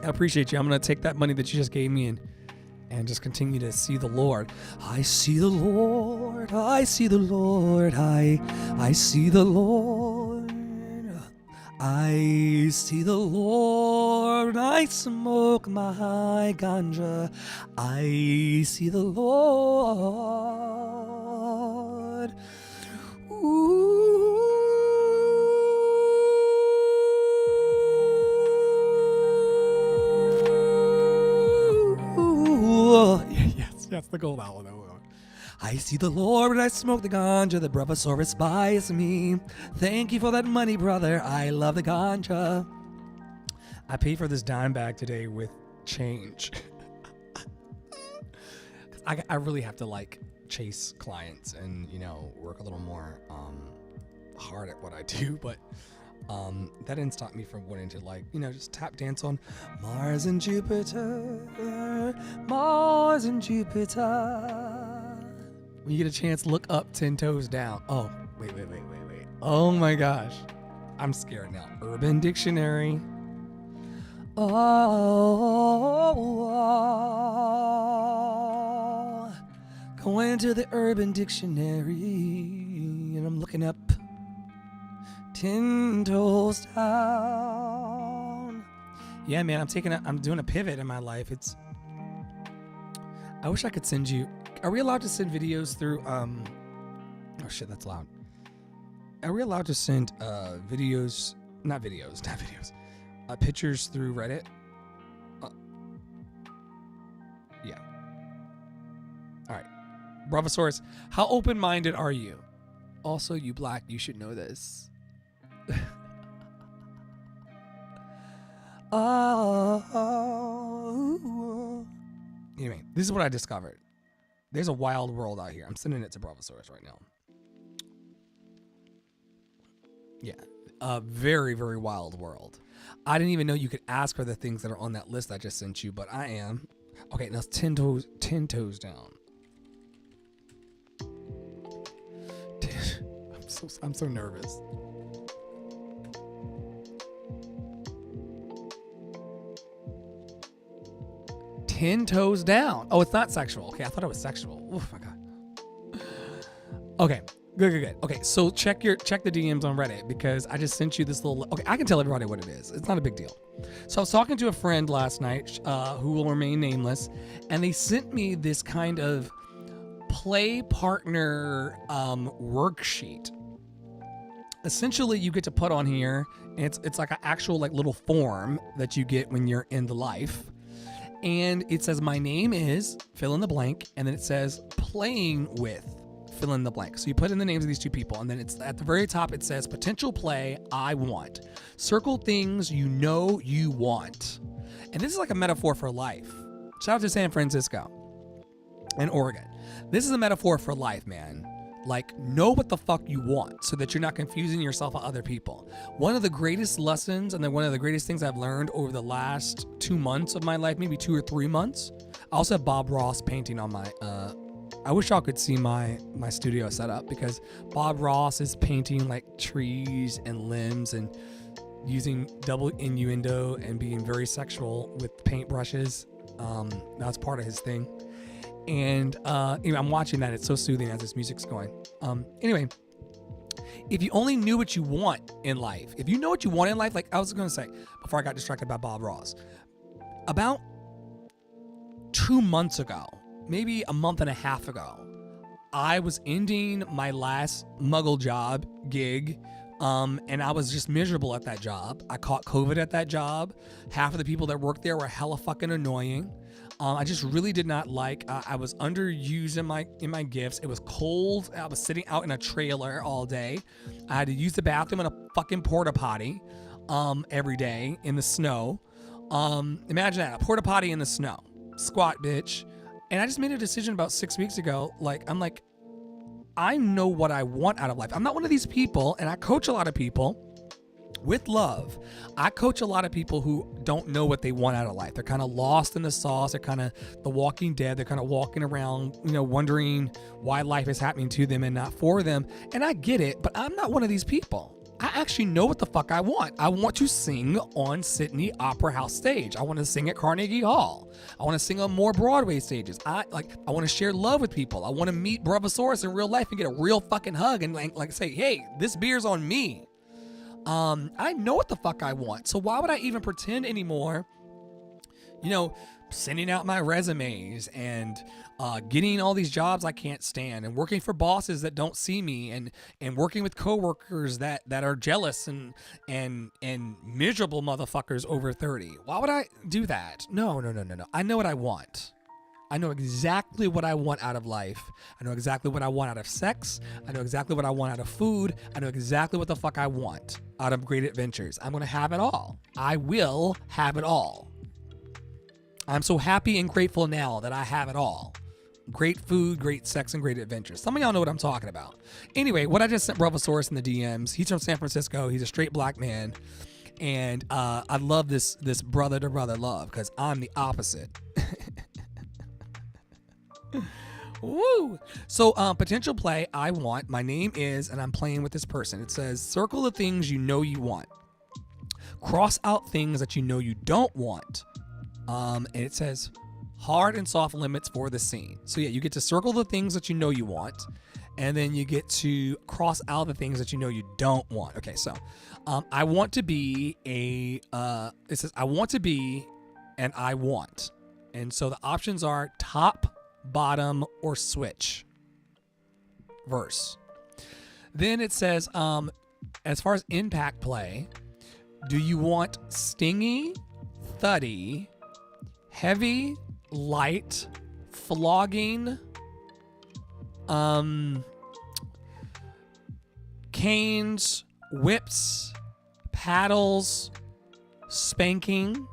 I appreciate you. I'm going to take that money that you just gave me and and just continue to see the Lord. I see the Lord, I see the Lord, I see the Lord. I see the Lord, I smoke my ganja. I see the Lord. Ooh. Yes, the gold owl. I see the Lord when I smoke the ganja. The Bravosaurus buys me. Thank you for that money, brother. I love the ganja. I paid for this dime bag today with change. I really have to like chase clients and, you know, work a little more hard at what I do, but that didn't stop me from wanting to, like, you know, just tap dance on Mars and Jupiter, Mars and Jupiter. When you get a chance, look up 10 Toes Down. Oh, wait. Oh my gosh. I'm scared now. Urban Dictionary. Oh, going to the Urban Dictionary, and I'm looking up 10 Toes Down. Yeah, man, I'm doing a pivot in my life. I wish I could send you. Are we allowed to send videos through? Oh shit, that's loud. Are we allowed to send videos? Not videos. Pictures through Reddit? Yeah. All right. Bravosaurus, how open-minded are you? Also, you black, you should know this. Anyway, this is what I discovered. There's a wild world out here. I'm sending it to Bravosaurus right now. Yeah, a very, very wild world. I didn't even know you could ask for the things that are on that list I just sent you, but I am. Okay, now it's 10 toes down. I'm so nervous. Ten toes down. Oh, it's not sexual. Okay, I thought it was sexual. Oh my god. Okay, good. Okay, so check the DMs on Reddit because I just sent you this little. Okay, I can tell everybody what it is. It's not a big deal. So I was talking to a friend last night who will remain nameless, and they sent me this kind of play partner worksheet. Essentially, you get to put on here. It's like an actual like little form that you get when you're in the life. And it says, my name is fill in the blank. And then it says playing with fill in the blank. So you put in the names of these two people. And then it's at the very top, it says potential play I want. Circle things you know you want. And this is like a metaphor for life. Shout out to San Francisco and Oregon. This is a metaphor for life, man. Like, know what the fuck you want so that you're not confusing yourself with other people. One of the greatest lessons and then one of the greatest things I've learned over the last 2 months of my life, maybe 2 or 3 months. I also have Bob Ross painting on my, I wish y'all could see my studio setup because Bob Ross is painting like trees and limbs and using double innuendo and being very sexual with paintbrushes. That's part of his thing. And anyway, I'm watching that. It's so soothing as this music's going. Anyway, if you only knew what you want in life, if you know what you want in life, like I was going to say before I got distracted by Bob Ross, about 2 months ago, maybe a month and a half ago, I was ending my last Muggle job gig. And I was just miserable at that job. I caught COVID at that job. Half of the people that worked there were hella fucking annoying. I just really did not like. I was underused in my gifts. It was cold. I was sitting out in a trailer all day. I had to use the bathroom in a fucking porta potty every day in the snow. Imagine that, a porta potty in the snow. Squat, bitch. And I just made a decision about 6 weeks ago. I know what I want out of life. I'm not one of these people, and I coach a lot of people with love. I coach a lot of people who don't know what they want out of life. They're kind of lost in the sauce. They're kind of the Walking Dead. They're kind of walking around, wondering why life is happening to them and not for them. And I get it, but I'm not one of these people. I actually know what the fuck I want. I want to sing on Sydney Opera House stage. I want to sing at Carnegie Hall. I want to sing on more Broadway stages. I want to share love with people. I want to meet Bravosaurus in real life and get a real fucking hug and like say, hey, this beer's on me. I know what the fuck I want. So why would I even pretend anymore? Sending out my resumes and getting all these jobs I can't stand and working for bosses that don't see me and working with coworkers that are jealous and miserable motherfuckers over 30. Why would I do that? No. I know what I want. I know exactly what I want out of life. I know exactly what I want out of sex. I know exactly what I want out of food. I know exactly what the fuck I want out of great adventures. I'm going to have it all. I will have it all. I'm so happy and grateful now that I have it all. Great food, great sex, and great adventures. Some of y'all know what I'm talking about. Anyway, what I just sent Bravosaurus in the DMs. He's from San Francisco. He's a straight black man. And I love this brother-to-brother love because I'm the opposite. Woo! So, potential play, I want. My name is, and I'm playing with this person. It says, circle the things you know you want. Cross out things that you know you don't want. And it says hard and soft limits for the scene. So yeah, you get to circle the things that you know you want, and then you get to cross out the things that you know you don't want. Okay, so I want to be it says I want to be and I want. And so the options are top, bottom, or switch verse. Then it says, as far as impact play, do you want stingy, thuddy, heavy, light, flogging, canes, whips, paddles, spanking?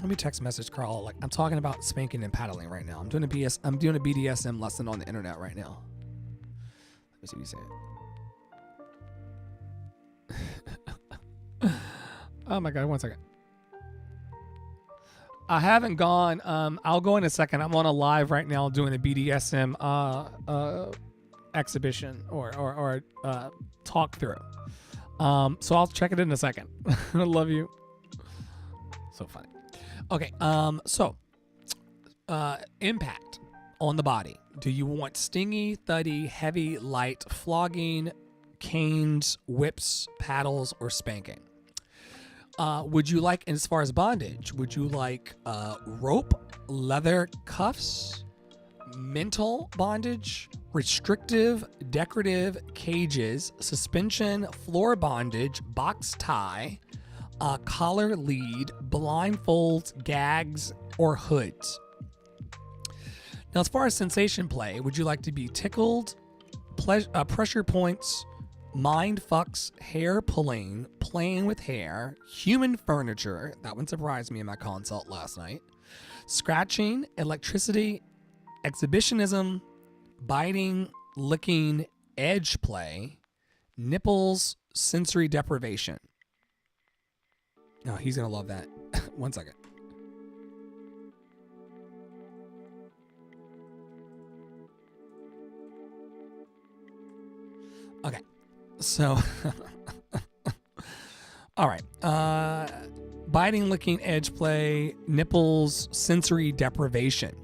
Let me text message Carl. Like, I'm talking about spanking and paddling right now. I'm doing a BDSM lesson on the internet right now. Let me see what you say. Oh my God, 1 second. I haven't gone. I'll go in a second. I'm on a live right now doing a BDSM exhibition or talk through. So I'll check it in a second. I love you. So funny. Okay. So impact on the body. Do you want stingy, thuddy, heavy, light, flogging, canes, whips, paddles, or spanking? Would you like, as far as bondage, would you like rope, leather cuffs, mental bondage, restrictive, decorative, cages, suspension, floor bondage, box tie, collar lead, blindfolds, gags, or hoods? Now, as far as sensation play, would you like to be tickled, pressure points, mind fucks, hair pulling, playing with hair, human furniture, that one surprised me in my consult last night, scratching, electricity, exhibitionism, biting, licking, edge play, nipples, sensory deprivation? Oh, he's going to love that. 1 second. Okay. So, all right. Biting, licking, edge play, nipples, sensory deprivation.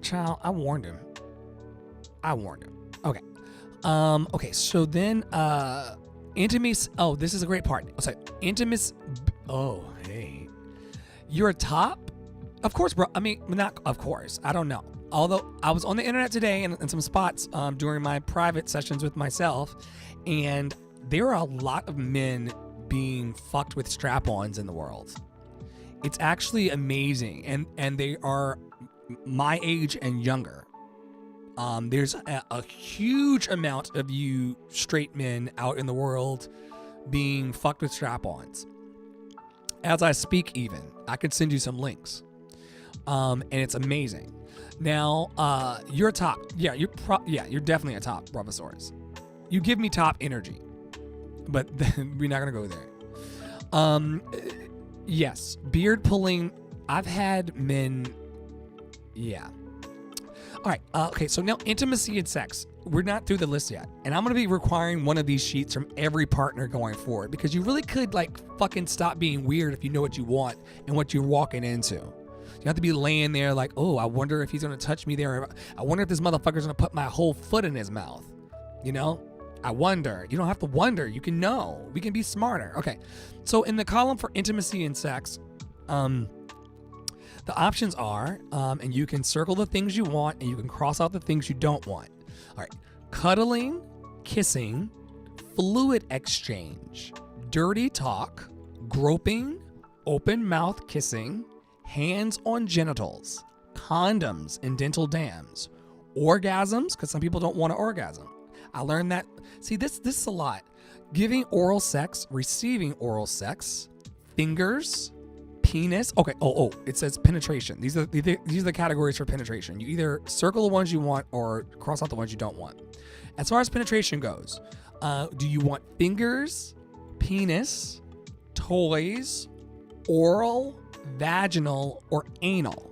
Child, I warned him. Okay. Okay. So then, intimacy. Oh, this is a great part. Oh, sorry. Intimacy. Oh, hey. You're a top? Of course, bro. I mean, not of course. I don't know. Although I was on the internet today and in some spots during my private sessions with myself, and there are a lot of men being fucked with strap-ons in the world. It's actually amazing, and they are my age and younger. There's a huge amount of you straight men out in the world being fucked with strap-ons. As I speak, even I could send you some links. And it's amazing. Now, you're a top. Yeah, you're definitely a top, Bravosaurus. You give me top energy, but we're not gonna go there. Yes, beard pulling. I've had men Yeah. All right. Okay. So now intimacy and sex. We're not through the list yet. And I'm going to be requiring one of these sheets from every partner going forward, because you really could like fucking stop being weird if you know what you want and what you're walking into. You have to be laying there like, oh, I wonder if he's going to touch me there. I wonder if this motherfucker's going to put my whole foot in his mouth. You know? I wonder. You don't have to wonder. You can know. We can be smarter. Okay. So in the column for intimacy and sex, the options are, and you can circle the things you want and you can cross out the things you don't want. All right. Cuddling, kissing, fluid exchange, dirty talk, groping, open mouth kissing, hands on genitals, condoms and dental dams, orgasms, because some people don't want an orgasm. I learned that. See, this is a lot. Giving oral sex, receiving oral sex, fingers, penis. Okay. Oh, it says penetration. These are the categories for penetration. You either circle the ones you want or cross out the ones you don't want. As far as penetration goes, do you want fingers, penis, toys, oral, vaginal, or anal?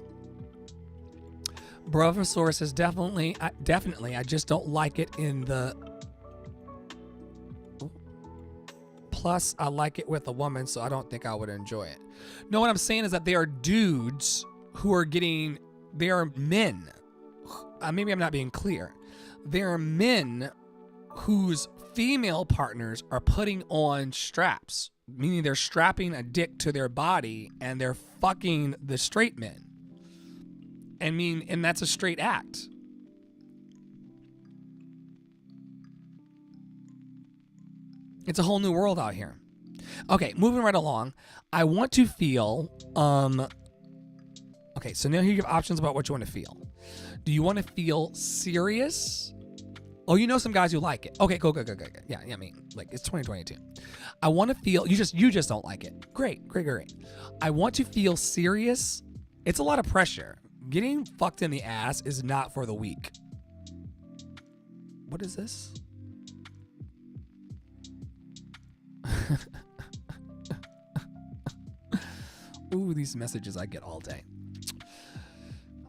Brothersaurus says definitely. I just don't like it in the. Plus, I like it with a woman, so I don't think I would enjoy it. No, what I'm saying is that there are dudes who are getting. There are men. Maybe I'm not being clear. There are men whose female partners are putting on straps, meaning they're strapping a dick to their body and they're fucking the straight men. And that's a straight act. It's a whole new world out here. Okay, moving right along. I want to feel, okay, so now here you have options about what you want to feel. Do you want to feel serious? Oh, you know some guys who like it. Okay, go. Yeah, I mean, like, it's 2022. I want to feel, you just don't like it. Great. I want to feel serious. It's a lot of pressure. Getting fucked in the ass is not for the weak. What is this? Ooh, these messages I get all day.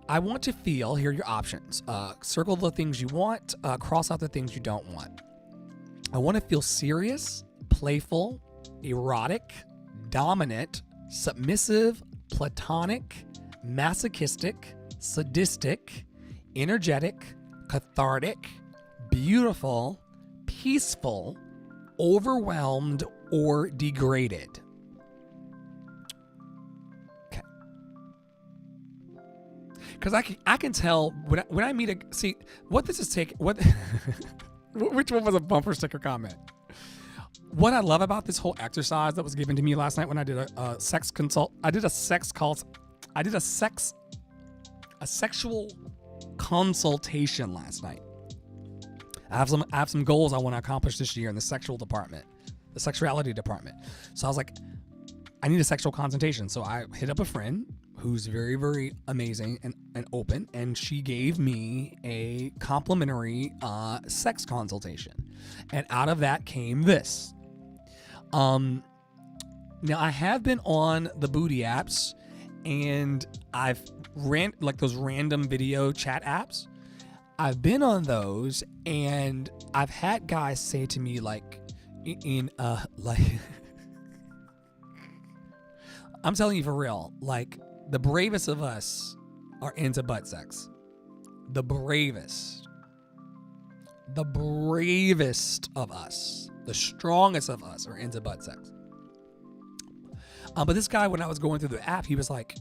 I want to feel, here are your options. Circle the things you want, cross out the things you don't want. I want to feel serious, playful, erotic, dominant, submissive, platonic, masochistic, sadistic, energetic, cathartic, beautiful, peaceful, overwhelmed, or degraded. Okay. Because I can tell when I meet what this is taking. What which one was a bumper sticker comment? What I love about this whole exercise that was given to me last night when I did a sexual consultation last night. I have some goals I want to accomplish this year in the sexuality department. So I was like, I need a sexual consultation. So I hit up a friend who's very, very amazing and open, and she gave me a complimentary sex consultation. And out of that came this. Now I have been on the booty apps, and I've ran like those random video chat apps. I've been on those, and I've had guys say to me like, I'm telling you for real, like the bravest of us are into butt sex. The bravest of us, the strongest of us are into butt sex. But this guy, when I was going through the app, he was like,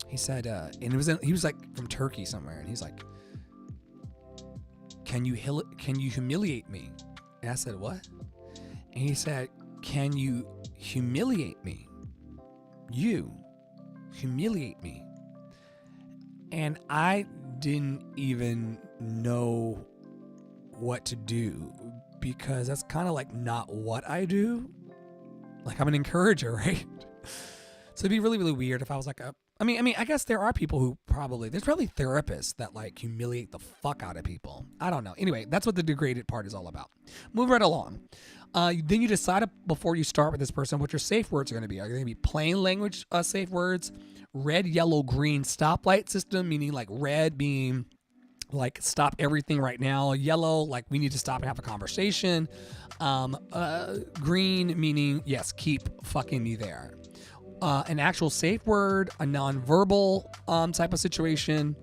he said, and he was like from Turkey somewhere, and he's like, can you humiliate me? And I said, what? And he said, can you humiliate me? You humiliate me. And I didn't even know what to do, because that's kind of like not what I do. Like, I'm an encourager, right? So it'd be really, really weird if I was like I guess there are people who there's probably therapists that like humiliate the fuck out of people. I don't know. Anyway, that's what the degraded part is all about. Move right along. Then you decide before you start with this person what your safe words are going to be. Are they going to be plain language safe words? Red, yellow, green stoplight system, meaning like red being like stop everything right now. Yellow, like we need to stop and have a conversation. Green meaning yes, keep fucking me there. An actual safe word, a nonverbal type of situation.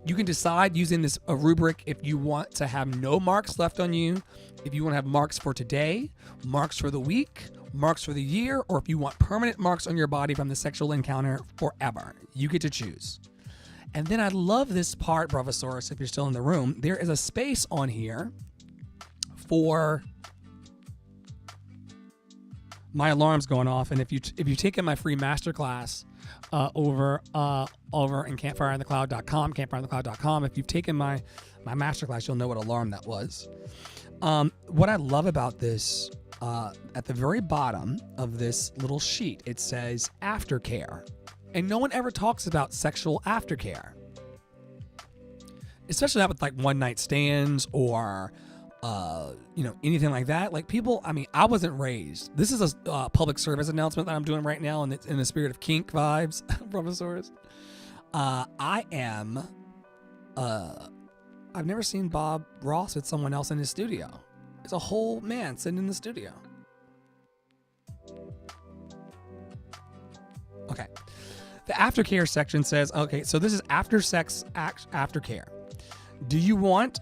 You can decide using a rubric if you want to have no marks left on you, if you want to have marks for today, marks for the week, marks for the year, or if you want permanent marks on your body from the sexual encounter forever. You get to choose. And then I love this part, Bravosaurus, if you're still in the room. There is a space on here for... My alarm's going off, and if you've taken my free masterclass over in campfireinthecloud.com, if you've taken my masterclass, you'll know what alarm that was. What I love about this, at the very bottom of this little sheet, it says aftercare, and no one ever talks about sexual aftercare, especially not with like one night stands or anything like that. Like people, I wasn't raised. This is a public service announcement that I'm doing right now, and it's in the spirit of kink vibes, Professors. I've never seen Bob Ross with someone else in his studio. It's a whole man sitting in the studio. Okay. The aftercare section says, okay, so this is after sex aftercare. Do you want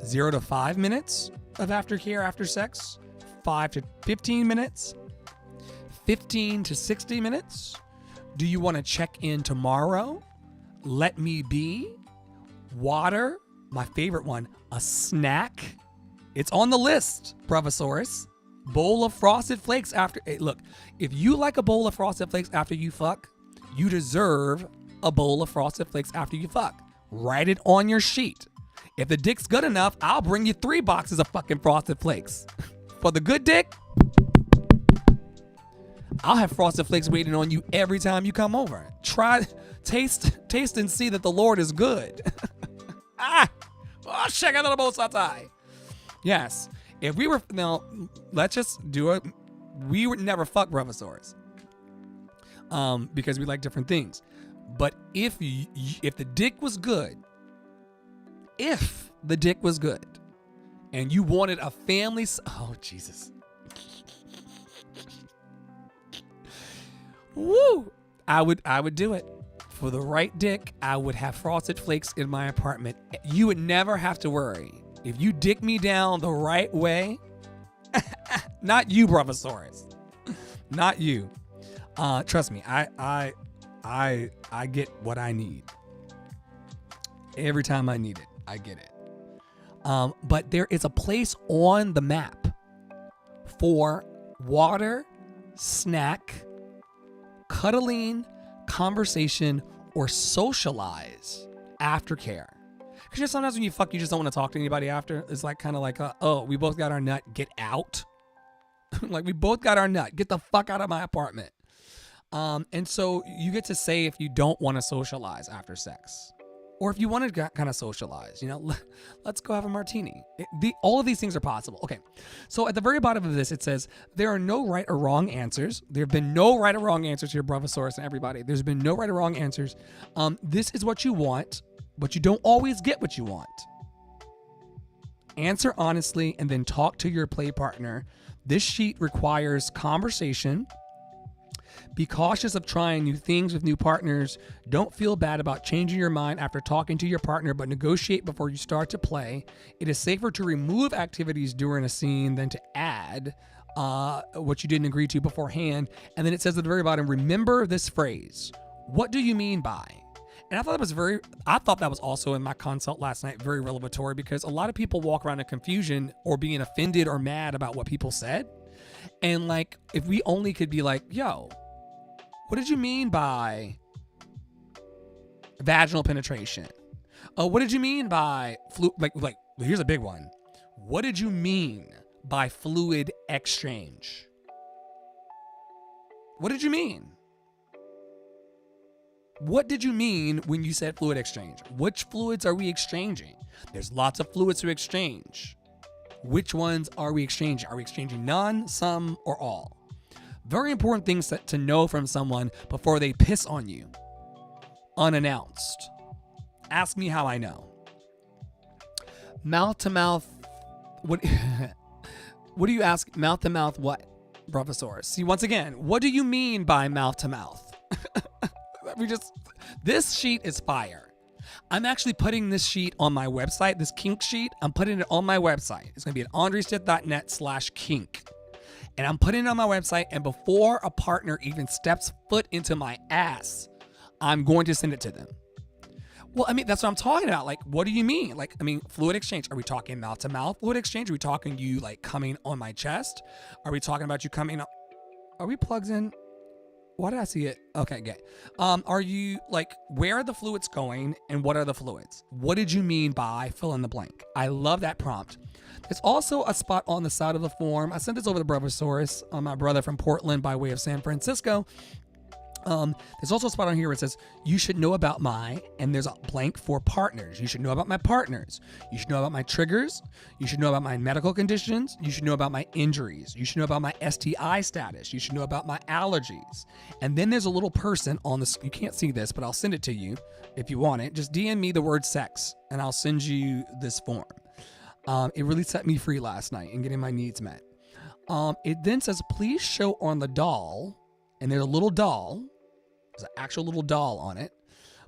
0 to 5 minutes of aftercare after sex, 5 to 15 minutes, 15 to 60 minutes? Do you want to check in tomorrow? Let me be? Water? My favorite one, a snack? It's on the list, Bravosaurus. Bowl of Frosted Flakes after... Hey, look, if you like a bowl of Frosted Flakes after you fuck, you deserve a bowl of Frosted Flakes after you fuck. Write it on your sheet. If the dick's good enough, I'll bring you 3 boxes of fucking Frosted Flakes. For the good dick, I'll have Frosted Flakes waiting on you every time you come over. Taste and see that the Lord is good. Check out the both sides. Yes. If we were, now, let's just do it. We would never fuck Bravosaurus. Because we like different things. But if the dick was good, and you wanted a family, oh Jesus, woo, I would do it for the right dick. I would have Frosted Flakes in my apartment. You would never have to worry if you dick me down the right way. Not you, Bravosaurus, not you. Trust me, I get what I need every time I need it. I get it. But there is a place on the map for water, snack, cuddling, conversation, or socialize aftercare. Because just sometimes when you fuck, you just don't want to talk to anybody after. It's like kind of like, oh, we both got our nut, get out. Like we both got our nut, get the fuck out of my apartment. And so you get to say if you don't want to socialize after sex. Or if you want to kind of socialize, let's go have a martini. All of these things are possible. Okay, so at the very bottom of this, it says, there are no right or wrong answers. There have been no right or wrong answers here, Bravosaurus and everybody. There's been no right or wrong answers. This is what you want, but you don't always get what you want. Answer honestly and then talk to your play partner. This sheet requires conversation. Be cautious of trying new things with new partners. Don't feel bad about changing your mind after talking to your partner, but negotiate before you start to play. It is safer to remove activities during a scene than to add what you didn't agree to beforehand. And then it says at the very bottom, remember this phrase. What do you mean by? And I thought that was also in my consult last night, very revelatory, because a lot of people walk around in confusion or being offended or mad about what people said. And like, if we only could be like, yo, what did you mean by vaginal penetration? What did you mean by here's a big one. What did you mean by fluid exchange? What did you mean? What did you mean when you said fluid exchange? Which fluids are we exchanging? There's lots of fluids to exchange. Which ones are we exchanging? Are we exchanging none, some, or all? Very important things to know from someone before they piss on you unannounced. Ask me how I know. Mouth to mouth. What do you ask? Mouth to mouth what, Bravosaurus? See, once again, what do you mean by mouth to mouth? This sheet is fire. I'm actually putting this sheet on my website, this kink sheet. I'm putting it on my website. It's going to be at andrestith.net/kink. And I'm putting it on my website, and before a partner even steps foot into my ass, I'm going to send it to them. Well, I mean, that's what I'm talking about. Like, what do you mean? Like, I mean, fluid exchange. Are we talking mouth to mouth fluid exchange? Are we talking you like coming on my chest? Are we talking about you coming up? Are we plugged in? Why did I see it? Okay, good. Are you like, where are the fluids going and what are the fluids? What did you mean by fill in the blank? I love that prompt. There's also a spot on the side of the form. I sent this over to Bravosaurus, my brother from Portland by way of San Francisco. There's also a spot on here where it says, you should know about and there's a blank for partners. You should know about my partners. You should know about my triggers. You should know about my medical conditions. You should know about my injuries. You should know about my STI status. You should know about my allergies. And then there's a little person on this. You can't see this, but I'll send it to you if you want it. Just DM me the word sex and I'll send you this form. It really set me free last night in getting my needs met. It then says, please show on the doll, and there's a little doll. There's an actual little doll on it.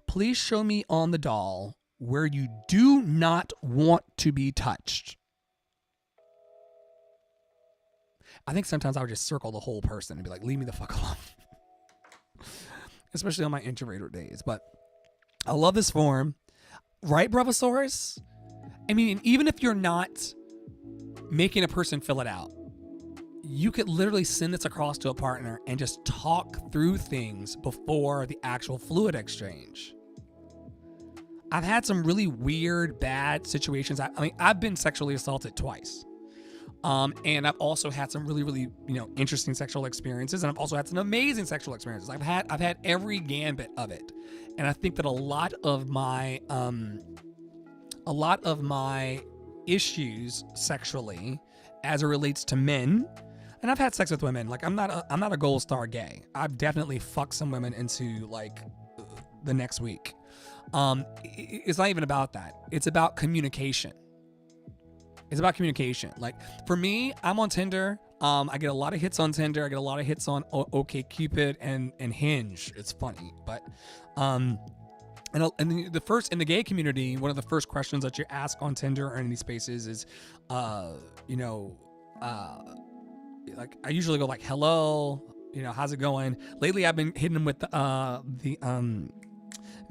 Please show me on the doll where you do not want to be touched. I think sometimes I would just circle the whole person and be like, leave me the fuck alone. Especially on my introverted days. But I love this form. Right, Bravosaurus? I mean, even if you're not making a person fill it out, you could literally send this across to a partner and just talk through things before the actual fluid exchange. I've had some really weird, bad situations. I mean, I've been sexually assaulted twice. And I've also had some really, really, interesting sexual experiences. And I've also had some amazing sexual experiences. I've had every gambit of it. And I think that a lot of my issues sexually as it relates to men, and I've had sex with women. Like I'm not a gold star gay. I've definitely fucked some women into like the next week. It's not even about that. It's about communication. It's about communication. Like for me, I'm on Tinder. I get a lot of hits on Tinder. I get a lot of hits on OkCupid and Hinge. It's funny, but and the first in the gay community, one of the first questions that you ask on Tinder or in these spaces is, like I usually go like, hello, how's it going? Lately, I've been hitting them with the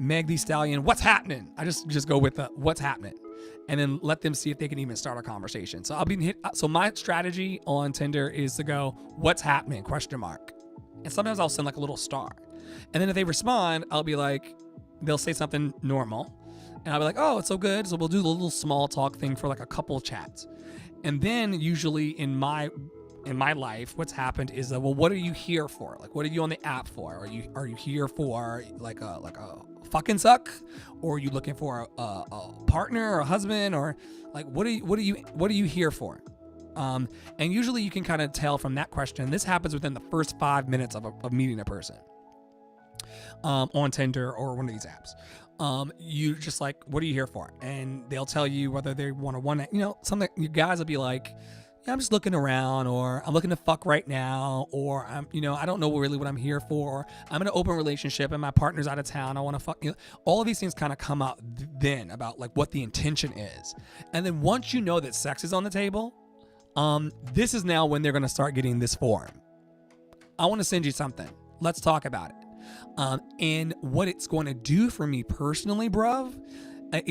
Meg Thee Stallion, what's happening? I just go with the what's happening, and then let them see if they can even start a conversation. So So my strategy on Tinder is to go, what's happening? ? And sometimes I'll send like a little star, and then if they respond, I'll be like, they'll say something normal, and I'll be like, oh, it's so good. So we'll do the little small talk thing for like a couple chats, and then usually in my life, what's happened is that, well, what are you here for? Like, what are you on the app for? Are you here for like a fucking suck, or are you looking for a partner or a husband, or like what are you here for? And usually you can kind of tell from that question. This happens within the first 5 minutes of meeting a person on Tinder or one of these apps. You just like, what are you here for? And they'll tell you whether they want to one. Some you guys will be like, yeah, I'm just looking around, or I'm looking to fuck right now, or I'm, I don't know really what I'm here for. I'm in an open relationship and my partner's out of town. I want to fuck. All of these things kind of come out then about like what the intention is. And then once you know that sex is on the table, this is now when they're going to start getting this form. I want to send you something. Let's talk about it. And what it's going to do for me personally, bruv,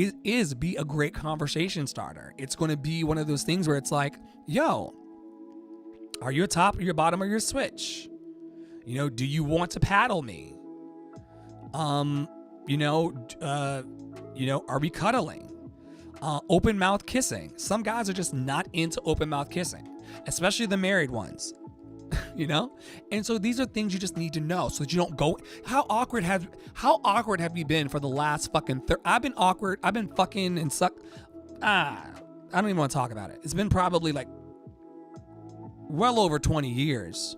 is be a great conversation starter. It's going to be one of those things where it's like, yo, are you a top or your bottom or your switch? Do you want to paddle me? Are we cuddling? Open mouth kissing. Some guys are just not into open mouth kissing, especially the married ones. you know? And so these are things you just need to know so that you don't go. How awkward have you been for the last fucking I've been awkward. I've been fucking and suck. I don't even want to talk about it. It's been probably like well over 20 years.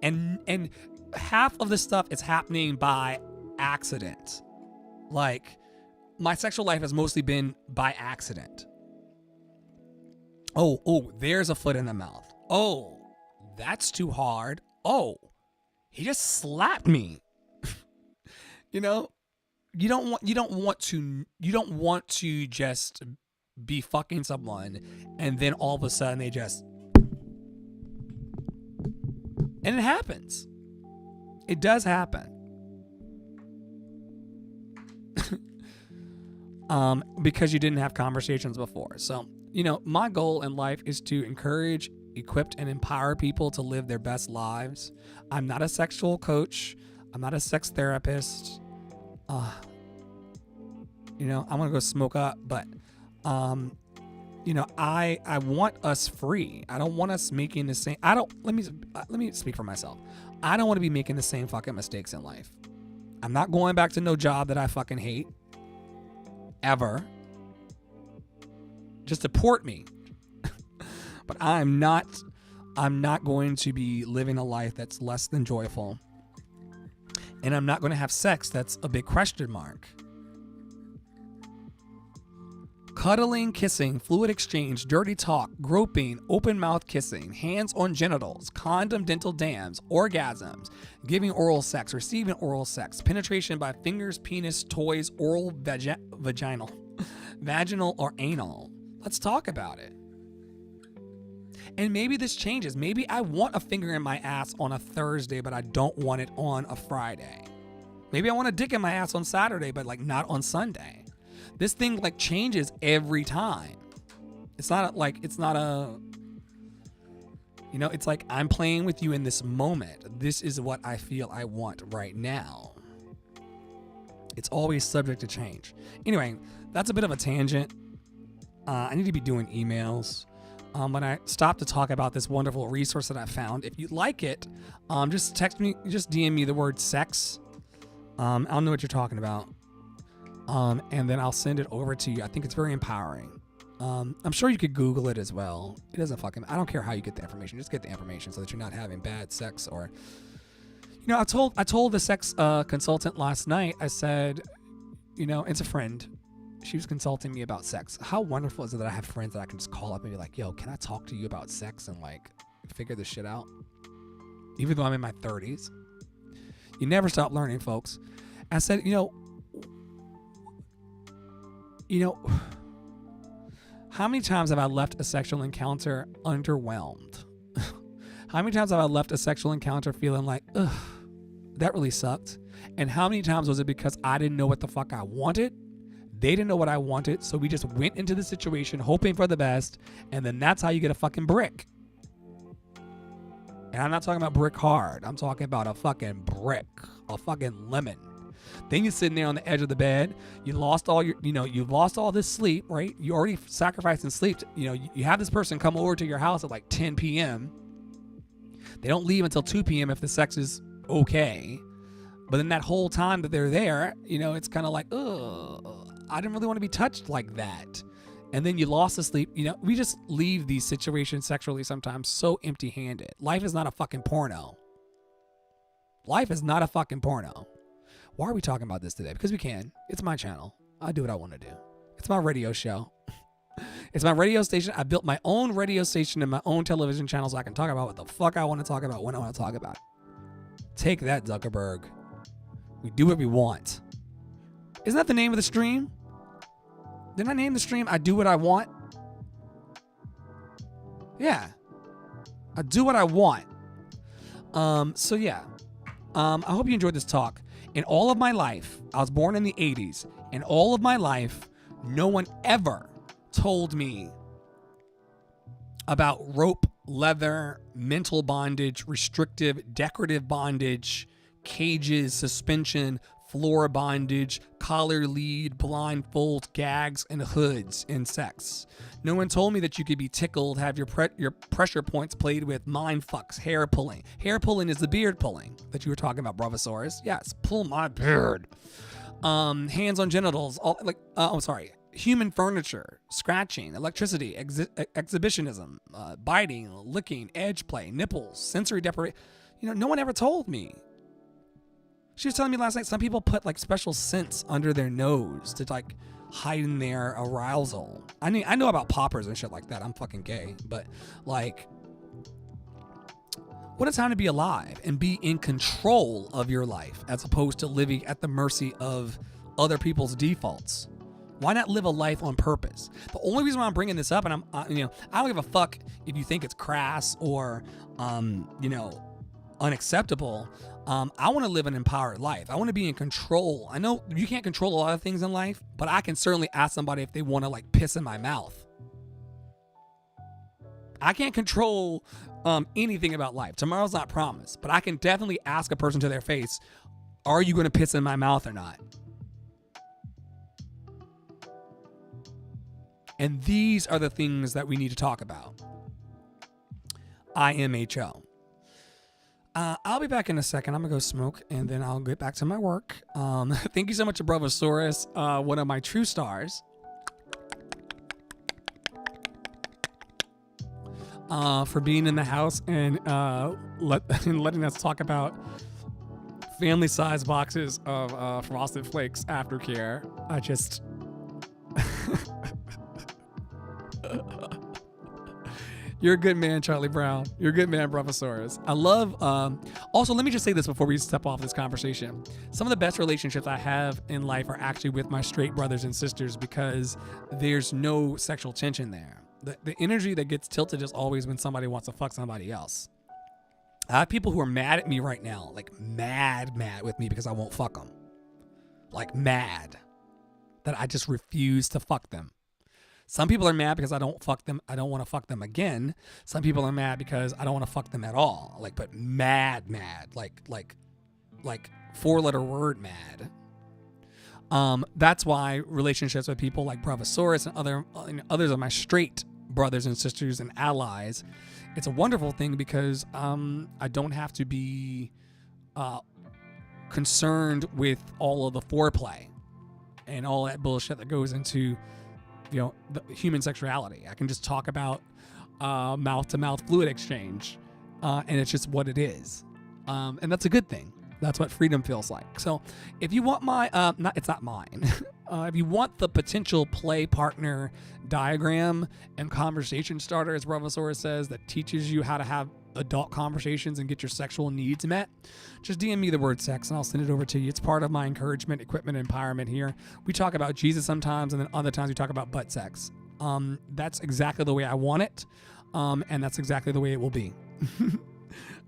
And half of the stuff is happening by accident. Like, my sexual life has mostly been by accident. Oh, there's a foot in the mouth. Oh, that's too hard. Oh, he just slapped me. You know, you don't want to just be fucking someone and then all of a sudden they just, and it happens. It does happen. Because you didn't have conversations before. So, you know, my goal in life is to encourage, equip, and empower people to live their best lives. I'm not a sexual coach. I'm not a sex therapist. You know, I'm gonna go smoke up, but you know, I want us free. I don't want us making the same. Let me speak for myself. I don't want to be making the same fucking mistakes in life. I'm not going back to no job that I fucking hate ever. Just deport me. But I'm not going to be living a life that's less than joyful. And I'm not going to have sex that's a big question mark. Cuddling, kissing, fluid exchange, dirty talk, groping, open mouth kissing, hands on genitals, condom dental dams, orgasms, giving oral sex, receiving oral sex, penetration by fingers, penis, toys, oral, vaginal or anal. Let's talk about it. And maybe this changes. Maybe I want a finger in my ass on a Thursday, but I don't want it on a Friday. Maybe I want a dick in my ass on Saturday, but like not on Sunday. This thing like changes every time. It's not you know, it's like I'm playing with you in this moment. This is what I feel I want right now. It's always subject to change. Anyway, that's a bit of a tangent. I need to be doing emails. When I stop to talk about this wonderful resource that I found, if you like it, just text me, just DM me the word sex. I'll know what you're talking about. And then I'll send it over to you. I think it's very empowering. I'm sure you could Google it as well. It doesn't I don't care how you get the information. Just get the information so that you're not having bad sex or, you know, I told the sex consultant last night, I said, you know, it's a friend. She was consulting me about sex. How wonderful is it that I have friends that I can just call up and be like, yo, can I talk to you about sex and like figure this shit out? Even though I'm in my 30s. You never stop learning, folks. I said, you know, how many times have I left a sexual encounter underwhelmed? How many times have I left a sexual encounter feeling like, ugh, that really sucked? And how many times was it because I didn't know what the fuck I wanted? They didn't know what I wanted, so we just went into the situation hoping for the best, and then that's how you get a fucking brick. And I'm not talking about brick hard. I'm talking about a fucking brick, a fucking lemon. Then you're sitting there on the edge of the bed. You've lost all this sleep, right? You already sacrificed and sleep. You know, you have this person come over to your house at like 10 p.m. They don't leave until 2 p.m. if the sex is okay. But then that whole time that they're there, you know, it's kind of like, ugh, I didn't really want to be touched like that. And then you lost the sleep. You know, we just leave these situations sexually sometimes so empty-handed. Life is not a fucking porno. Life is not a fucking porno. Why are we talking about this today? Because we can. It's my channel. I do what I want to do. It's my radio show. It's my radio station. I built my own radio station and my own television channel so I can talk about what the fuck I want to talk about when I want to talk about it. Take that, Zuckerberg. We do what we want. Isn't that the name of the stream? Didn't I name the stream I Do What I Want? Yeah. I do what I want. So yeah. I hope you enjoyed this talk. In all of my life, I was born in the 80s. In all of my life, no one ever told me about rope, leather, mental bondage, restrictive, decorative bondage, cages, suspension, floor bondage, collar lead, blindfold, gags, and hoods in sex. No one told me that you could be tickled, have your pressure points played with, mind fucks, hair pulling. Hair pulling is the beard pulling that you were talking about, Bravosaurus. Yes, pull my beard. Hands on genitals, human furniture, scratching, electricity, exhibitionism, biting, licking, edge play, nipples, sensory deprivation. No one ever told me. She was telling me last night some people put like special scents under their nose to like hide their arousal. I know about poppers and shit like that. I'm fucking gay, but like, what a time to be alive and be in control of your life as opposed to living at the mercy of other people's defaults. Why not live a life on purpose? The only reason why I'm bringing this up, and I don't give a fuck if you think it's crass or, unacceptable. I want to live an empowered life. I want to be in control. I know you can't control a lot of things in life, but I can certainly ask somebody if they want to like piss in my mouth. I can't control anything about life. Tomorrow's not promised, but I can definitely ask a person to their face, are you going to piss in my mouth or not? And these are the things that we need to talk about. IMHO. I'll be back in a second. I'm going to go smoke, and then I'll get back to my work. Thank you so much to Bravosaurus, one of my true stars. For being in the house and letting us talk about family-sized boxes of Frosted Flakes aftercare. I just... You're a good man, Charlie Brown. You're a good man, Bravosaurus. I love... also, let me just say this before we step off this conversation. Some of the best relationships I have in life are actually with my straight brothers and sisters because there's no sexual tension there. The energy that gets tilted is always when somebody wants to fuck somebody else. I have people who are mad at me right now, like mad with me because I won't fuck them. Like mad that I just refuse to fuck them. Some people are mad because I don't fuck them. I don't want to fuck them again. Some people are mad because I don't want to fuck them at all. Like, but mad, like 4-letter word mad. That's why relationships with people like Bravosaurus and others of my straight brothers and sisters and allies, it's a wonderful thing because I don't have to be concerned with all of the foreplay and all that bullshit that goes into the human sexuality. I can just talk about mouth-to-mouth fluid exchange, and it's just what it is, and that's a good thing. That's what freedom feels like. So if you want my, it's not mine. If you want the potential play partner diagram and conversation starter, as Bravosaurus says, that teaches you how to have adult conversations and get your sexual needs met, just DM me the word sex and I'll send it over to you. It's part of my encouragement, equipment, and empowerment here. We talk about Jesus sometimes, and then other times we talk about butt sex. That's exactly the way I want it, and that's exactly the way it will be.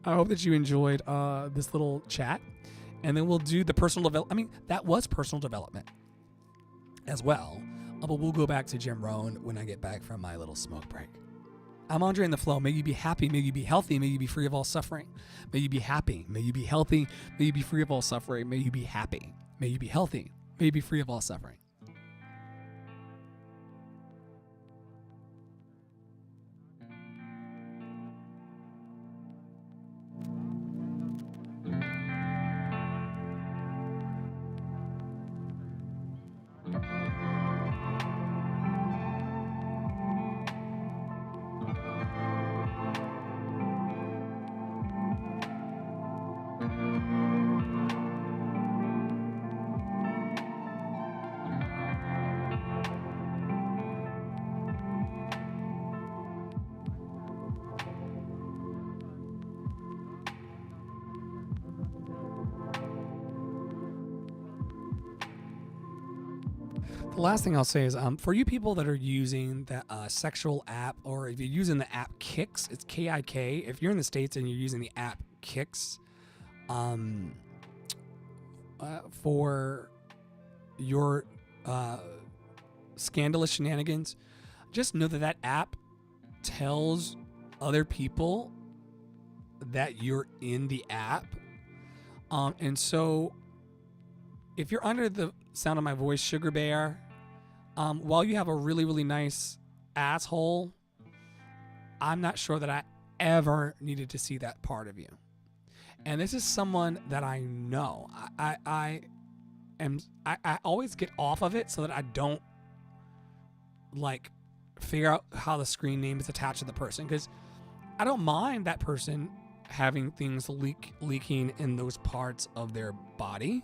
I hope that you enjoyed this little chat, and then we'll do the personal development. I mean, that was personal development as well, but we'll go back to Jim Rohn when I get back from my little smoke break. I'm Andre in the Flow. May you be happy. May you be healthy. May you be free of all suffering. May you be happy. May you be healthy. May you be free of all suffering. May you be happy. May you be healthy. May you be free of all suffering. The last thing I'll say is for you people that are using the sexual app, or if you're using the app Kicks, it's K-I-K. If you're in the States and you're using the app Kicks for your scandalous shenanigans, just know that that app tells other people that you're in the app. And so if you're under the sound of my voice, Sugar Bear, while you have a really, really nice asshole, I'm not sure that I ever needed to see that part of you. And this is someone that I know. I always get off of it so that I don't like figure out how the screen name is attached to the person, because I don't mind that person having things leaking in those parts of their body.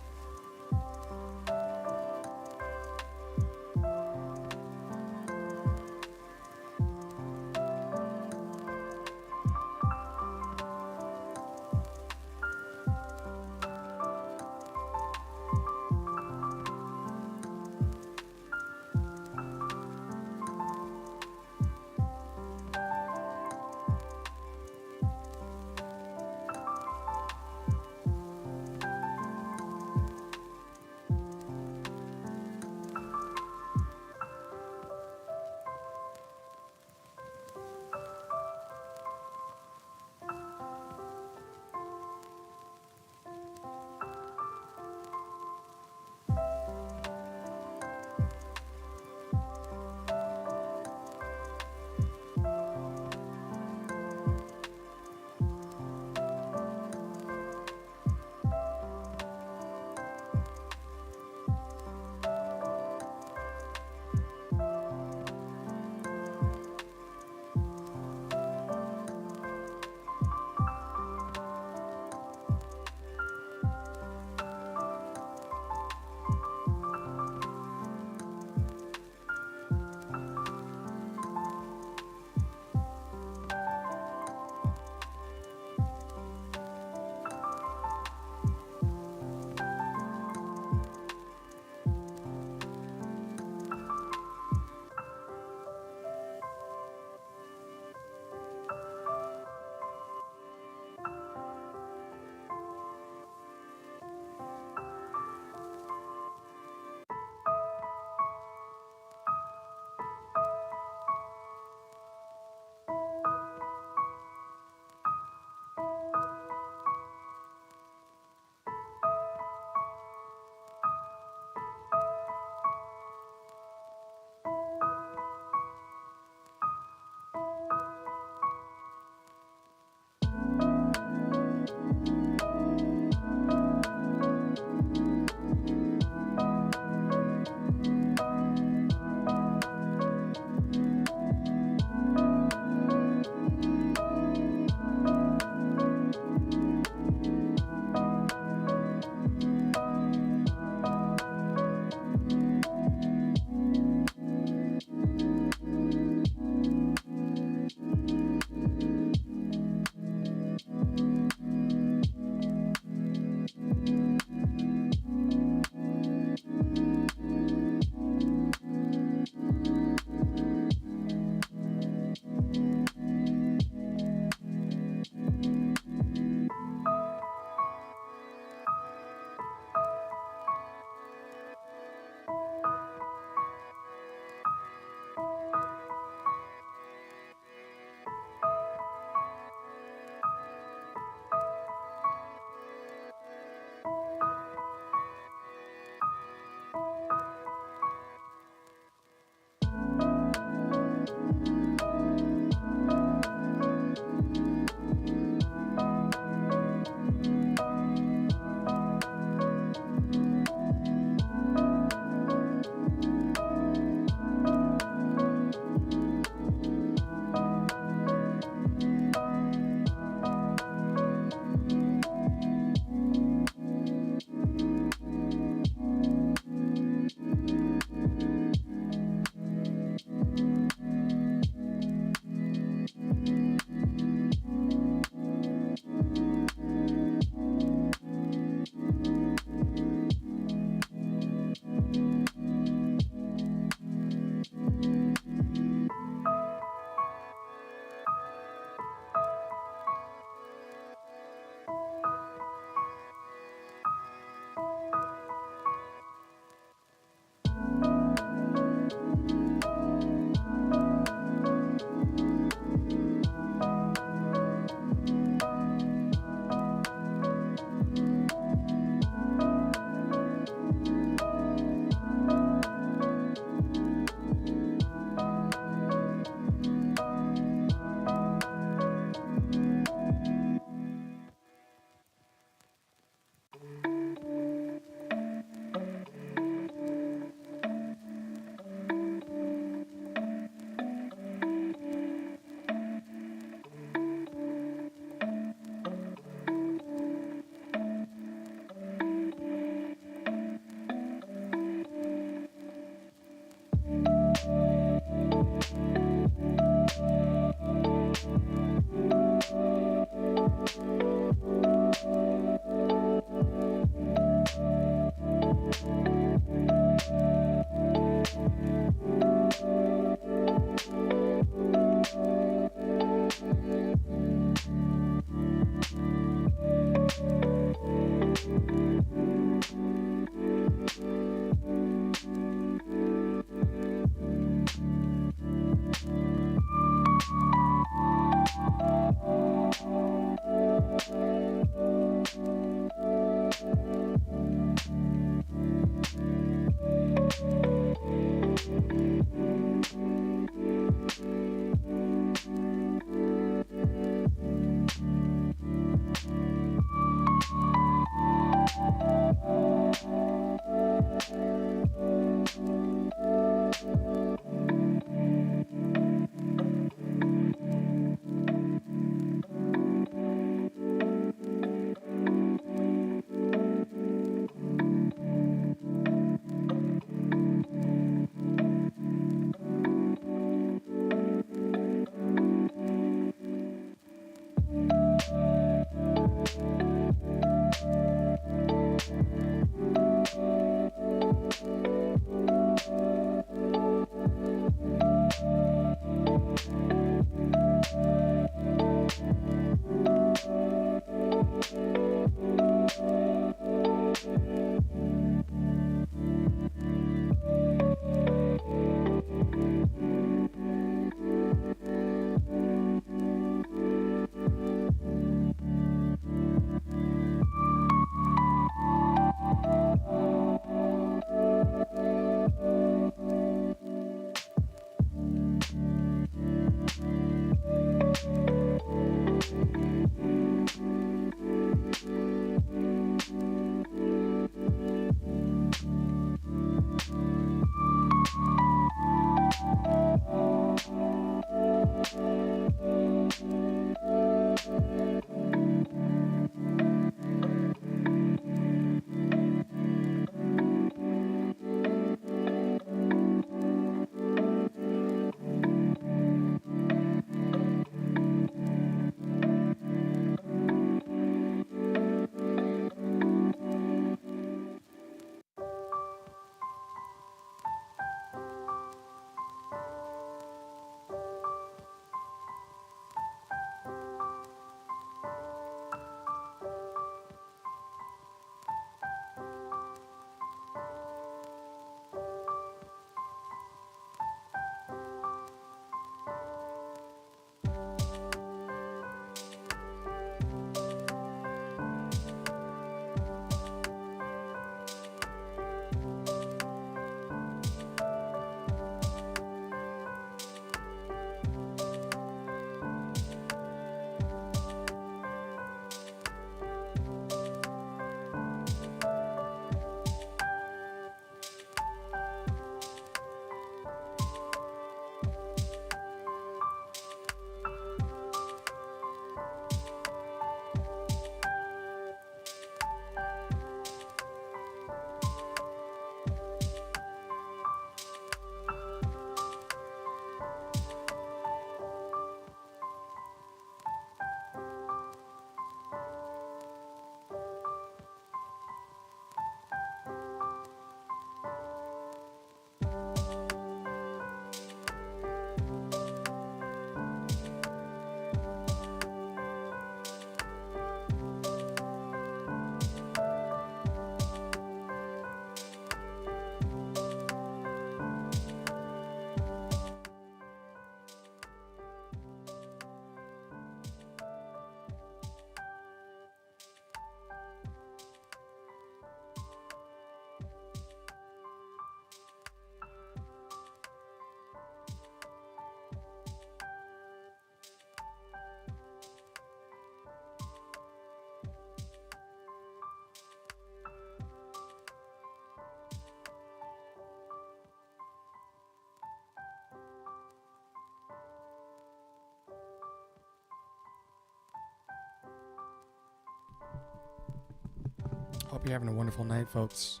Hope you're having a wonderful night, folks.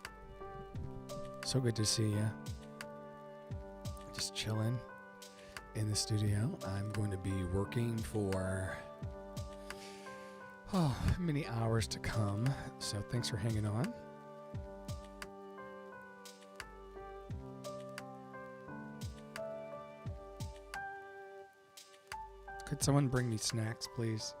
So good to see you. Just chilling in the studio. I'm going to be working for many hours to come. So thanks for hanging on. Could someone bring me snacks, please?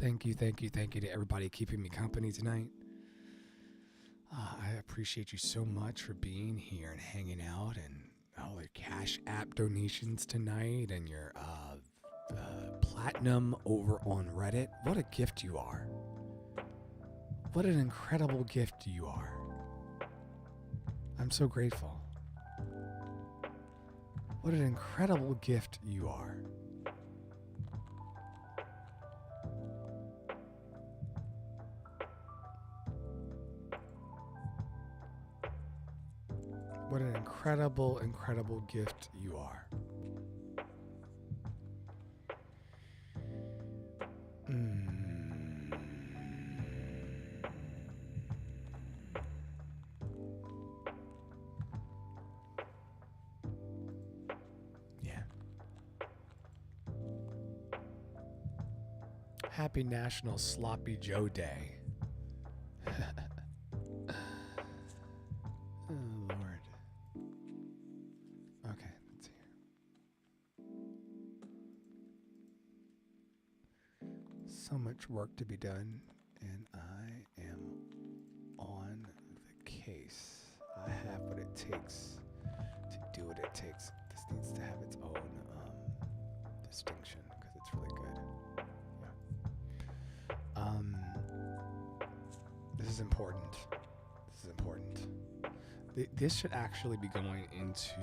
Thank you to everybody keeping me company tonight. I appreciate you so much for being here and hanging out, and all your Cash App donations tonight, and your platinum over on Reddit. What a gift you are. What an incredible gift you are. I'm so grateful. What an incredible gift you are. What an incredible, incredible gift you are. Yeah. Happy National Sloppy Joe Day. Oh, Lord. Okay, let's see here. So much work to be done, and I am on the case. I have what it takes to do what it takes. This needs to have its own distinction because it's really good. Yeah. This is important. This is important. This should actually be going into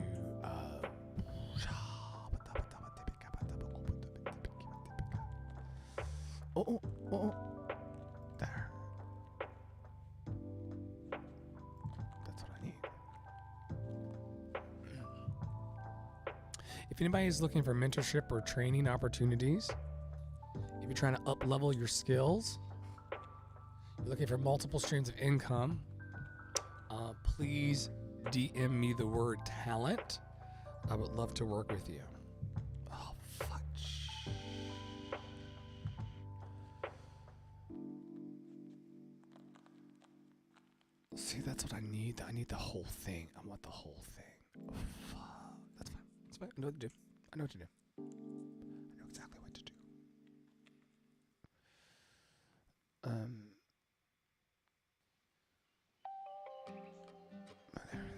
there. That's what I need. If anybody is looking for mentorship or training opportunities, if you're trying to up level your skills, you're looking for multiple streams of income, please DM me the word talent. I would love to work with you. Oh, fudge. See, that's what I need. I need the whole thing. I want the whole thing. Oh, fuck. That's fine. That's fine. I know what to do. I know what to do. I know exactly what to do.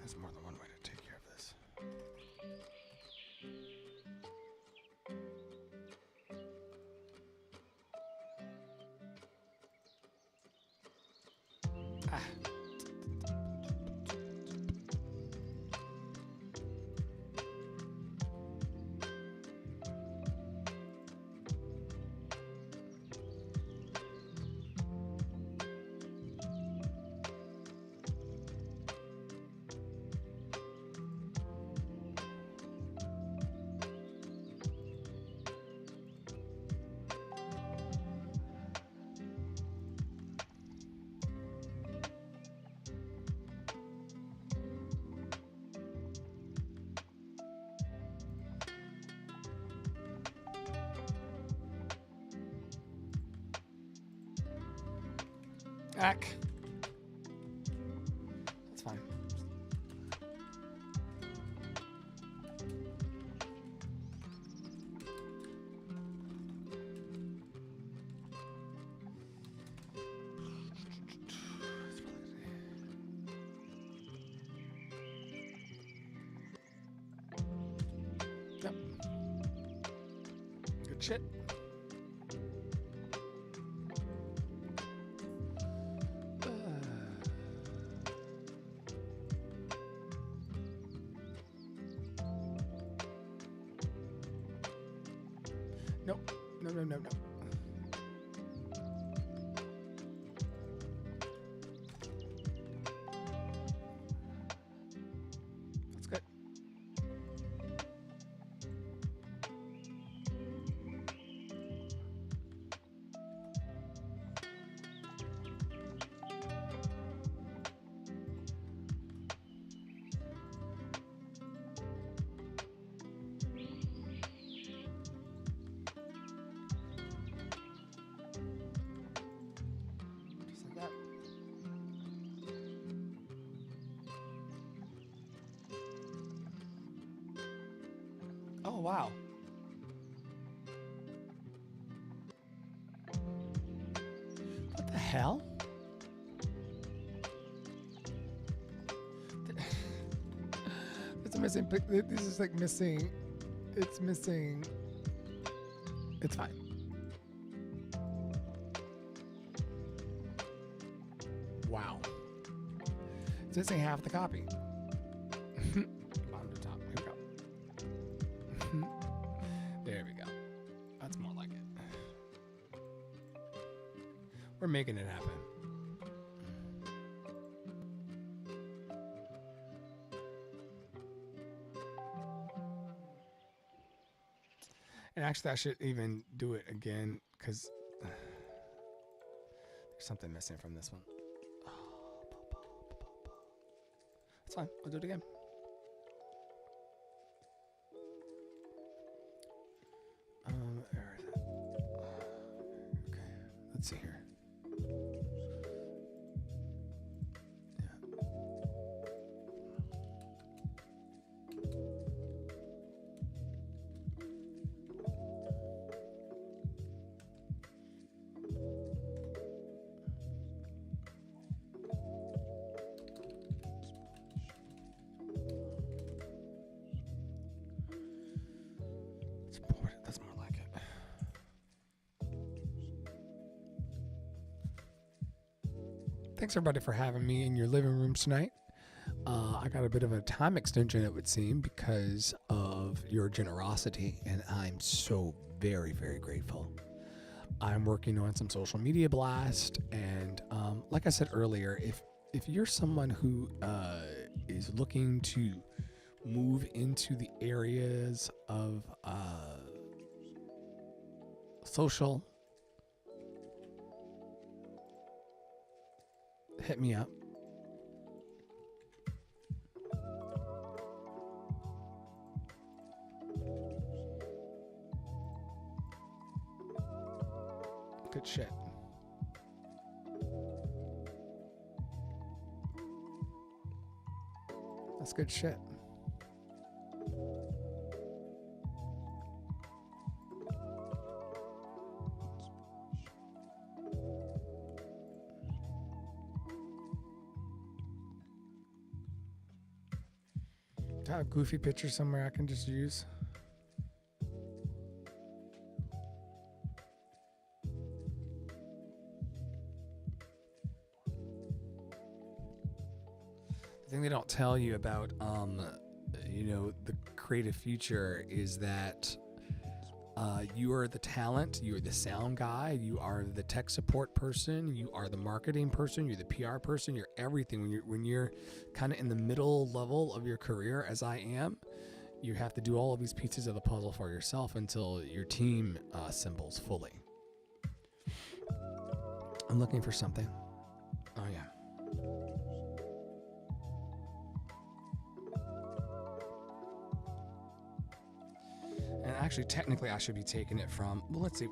There's more than one way to take care of this. Ack. That's fine. Yep. Good shit. Nope. No. That's good. Just like that. Oh, wow. hell? It's missing. This is like missing. It's missing. It's fine. Wow. It's missing half the copy. Bottom to top. Here we go. There we go. That's more like it. We're making it happen. And actually, I should even do it again because there's something missing from this one. That's fine. I'll do it again. Where is it? Okay. Let's see here. That's more like it. Thanks everybody for having me in your living room tonight. I got a bit of a time extension, it would seem, because of your generosity, and I'm so very, very grateful. I'm working on some social media blast, and like I said earlier, if you're someone who is looking to move into the areas of social, hit me up. Good shit. That's good shit. Do I have a goofy picture somewhere I can just use? The thing they don't tell you about, the creative future is that you are the talent, you are the sound guy, you are the tech support person, you are the marketing person, you're the PR person, you're everything. When you're kind of in the middle level of your career, as I am, you have to do all of these pieces of the puzzle for yourself until your team assembles fully. I'm looking for something. Oh yeah. And actually, technically, I should be taking it from, well, let's see.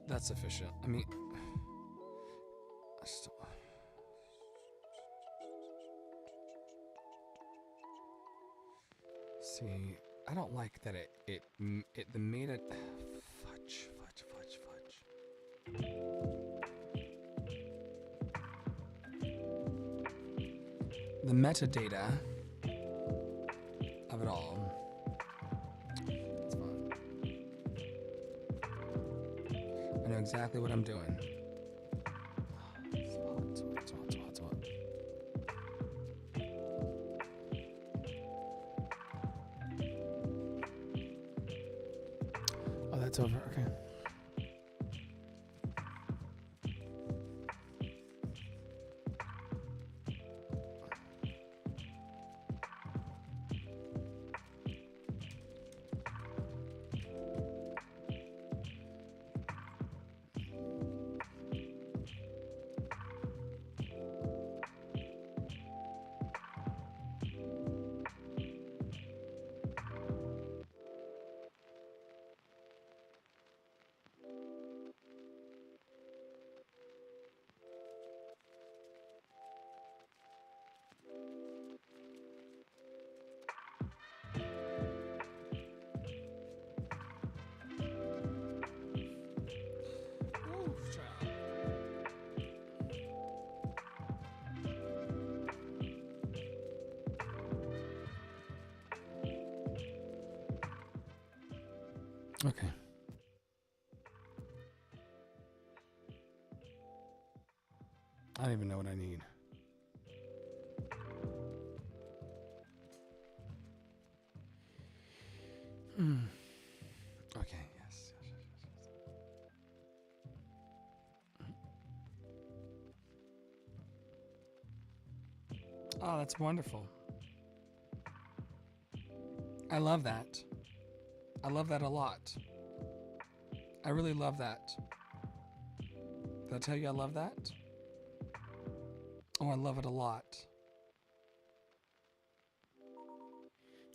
That's sufficient. I mean, see, I don't like that it made it fudge. The metadata of it all. It's fine. I know exactly what I'm doing. It's hot. Oh, that's over. Okay. I don't even know what I need. Okay, yes. Oh, that's wonderful. I love that. I love that a lot. I really love that. Did I tell you I love that? Oh, I love it a lot.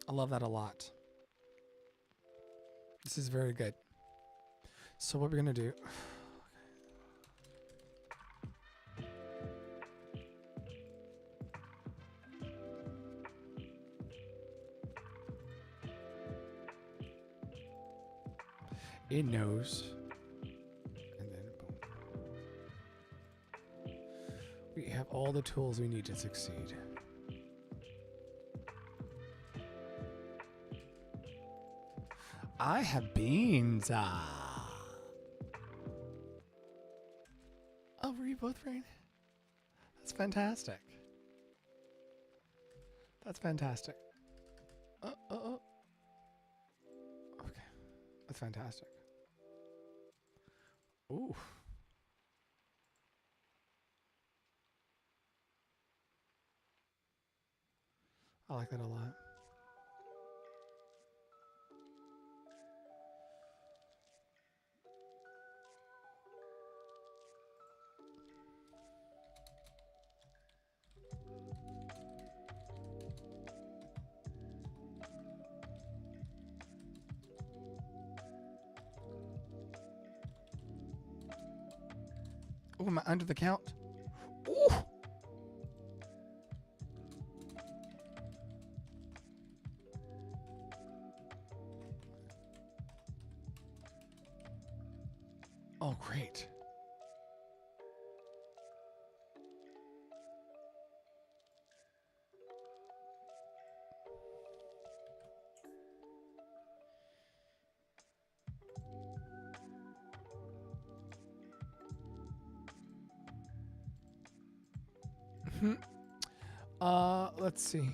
I love that a lot. This is very good. So what we're going to do... It knows. And then boom. We have all the tools we need to succeed. I have beans. Oh, were you both right? That's fantastic. That's fantastic. Okay. That's fantastic. Ooh. I like that a lot. Oh, am I under the count? Ooh. Oh, great. Let's see.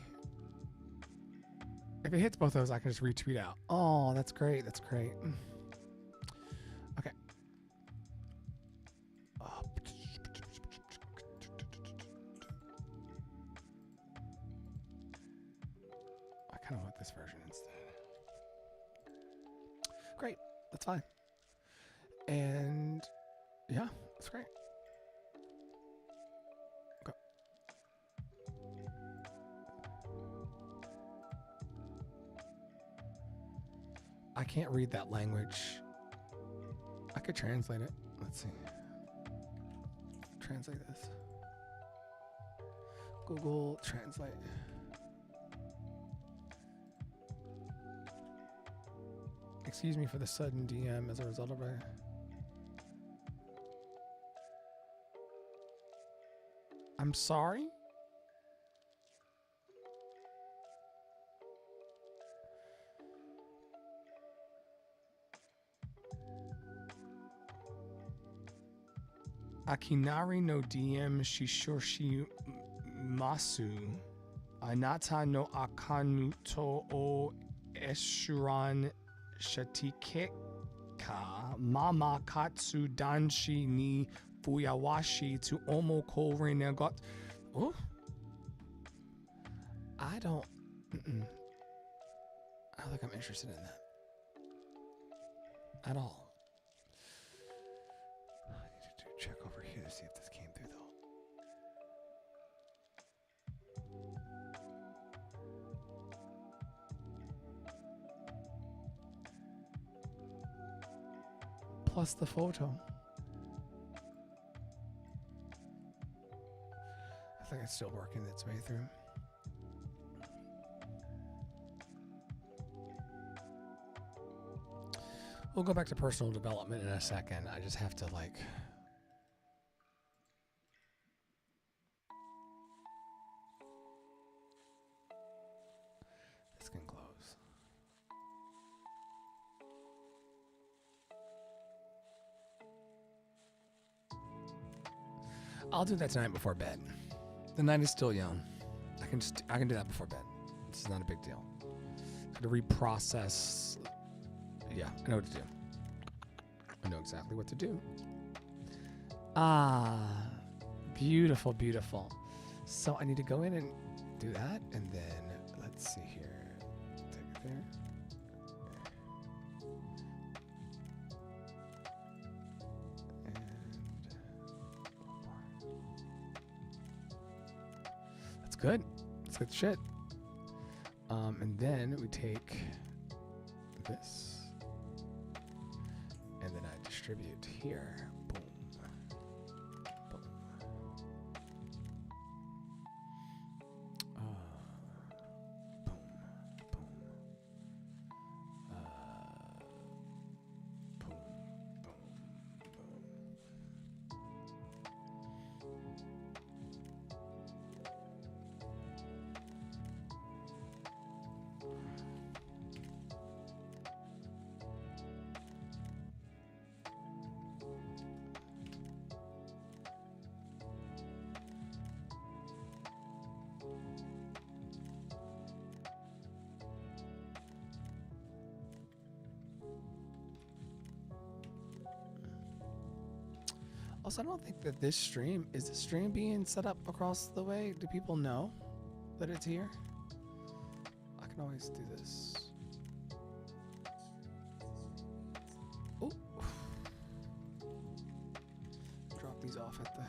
If it hits both of those, I can just retweet out. Oh, that's great. That's great. Okay. I kind of want this version instead. Great. That's fine. And yeah, that's great. Okay. I can't read that language. I could translate it. Let's see. Translate this. Google Translate. Excuse me for the sudden DM as a result of a... I'm sorry? Akinari no DM Shishoshi Masu. Anata no Akanuto o Eshuran Shatikeka. Mama Katsu Danshi ni Fuyawashi to Omo ko Renegot. Oh. I don't think I'm interested in that. At all. I need to check over here to see if this came through though. Plus the photo. I think it's still working its way through. We'll go back to personal development in a second. I just have to like... This can close. I'll do that tonight before bed. The night is still young. I can do that before bed. This is not a big deal. To reprocess. Yeah, I know what to do. I know exactly what to do. Ah, beautiful, beautiful. So I need to go in and do that, and then let's see here. Take it there. That's good. That's good shit. And then we take this, and then I distribute here. Boom. Boom. Boom. Boom. Boom. Boom. Boom. Also, I don't think that this stream, is the stream being set up across the way? Do people know that it's here? I can always do this. Oh. Drop these off at the...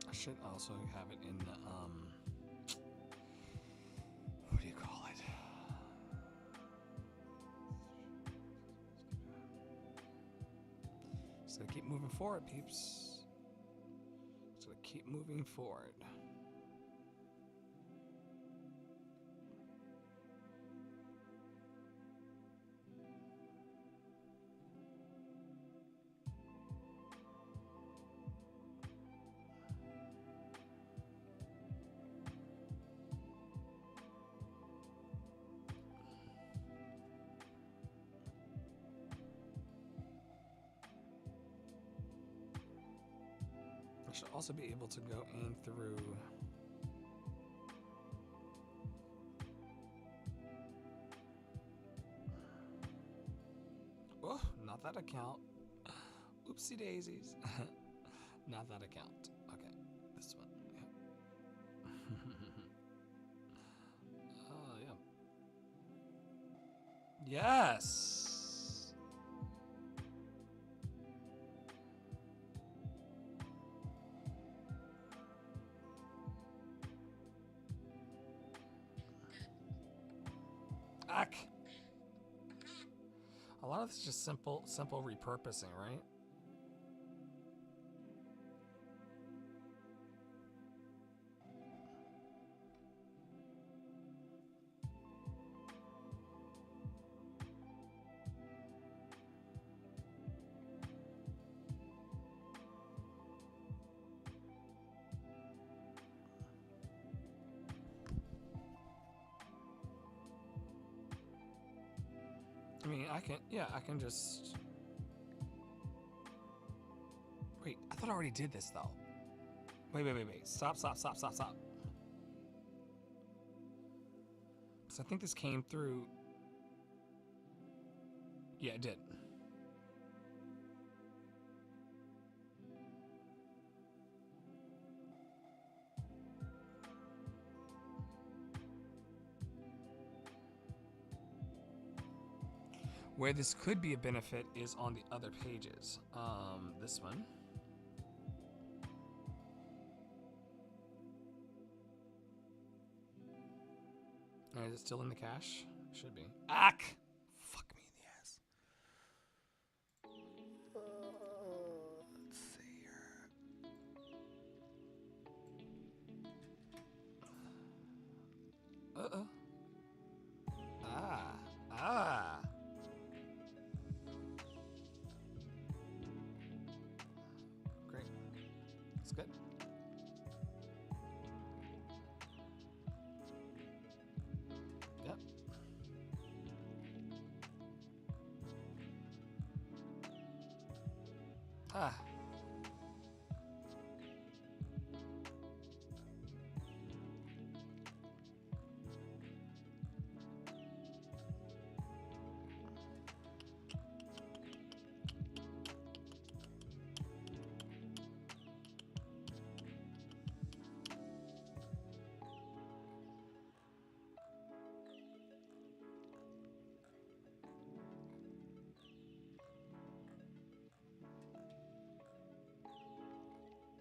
I should also have it in the, what do you call it? Just gotta keep moving forward, peeps. Just gotta keep moving forward. I should also be able to go in through oh, not that account. Oopsie daisies. Not that account. Okay, this one. Yeah. Oh, yeah. Yes. A lot of this is just simple repurposing, right? I mean, I can just... Wait, I thought I already did this, though. Wait. Stop. Because I think this came through... Yeah, it did. Where this could be a benefit is on the other pages. This one. Is it still in the cache? Should be. Ack! Fuck me in the ass. Let's see here. Uh-oh. Ah. Great. That's good. Yep. Ah.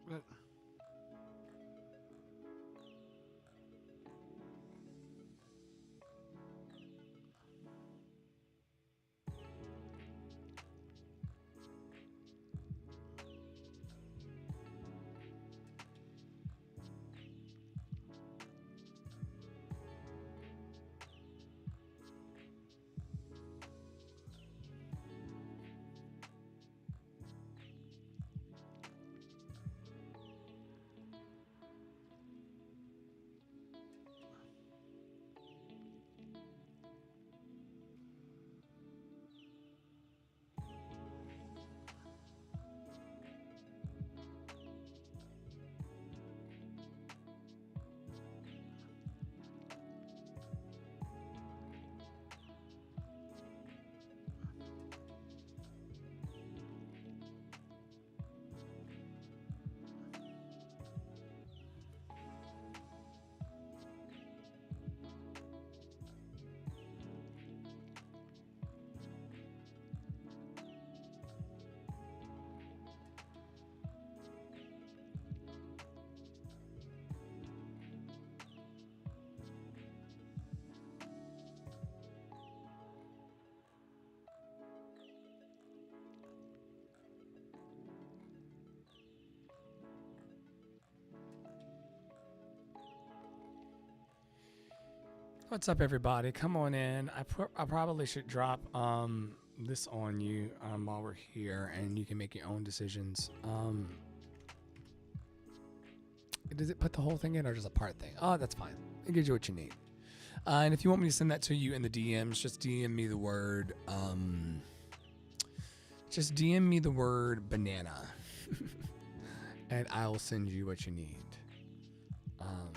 But what's up, everybody? Come on in. I probably should drop this on you while we're here, and you can make your own decisions. Does it put the whole thing in or just a part thing? Oh, that's fine. It gives you what you need. And if you want me to send that to you in the DMs, just DM me the word. Just DM me the word banana, and I will send you what you need. Ah.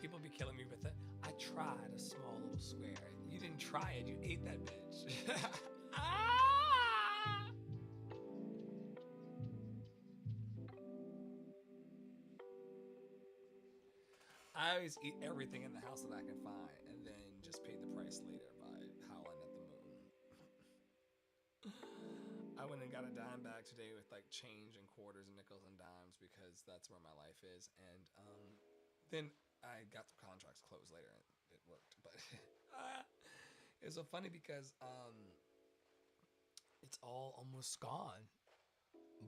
people be killing me with it. I tried a small little square. You didn't try it, you ate that bitch. Ah! I always eat everything in the house that I can find and then just pay the price later by howling at the moon. I went and got a dime bag today with like change and quarters and nickels and dimes because that's where my life is. And then I got the contracts closed later and it worked. But it was so funny because it's all almost gone.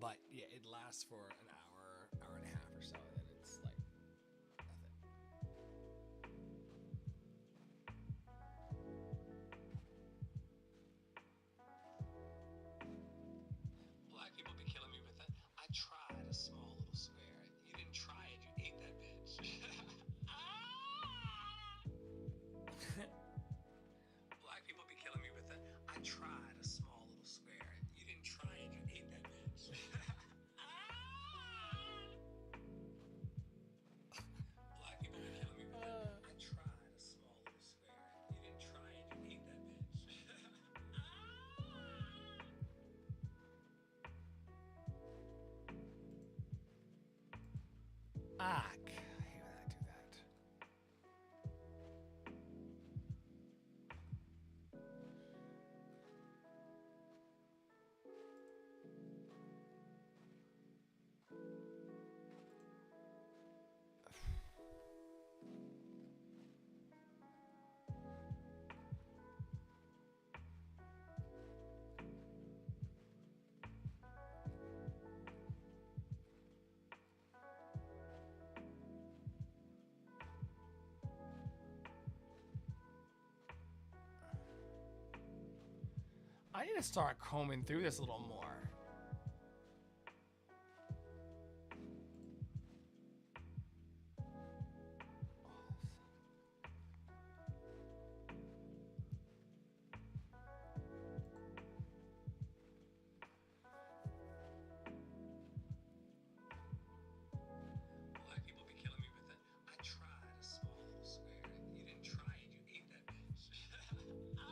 But yeah, it lasts for an hour, hour and a half or so. And then it's like nothing. Black people be killing me with it. I tried a small little square. You didn't try it, you ate that bitch. Ah! Black people be killing me with it. I tried a small little square. You didn't try it, you ate that bitch. Ah! Black people be killing me with it. I tried a small little square. You didn't try it, you ate that bitch. Ah, I hate when I do that. I need to start combing through this a little more. Black people be killing me with it. I tried a small little square. You didn't try it, you ate that bitch. Ah!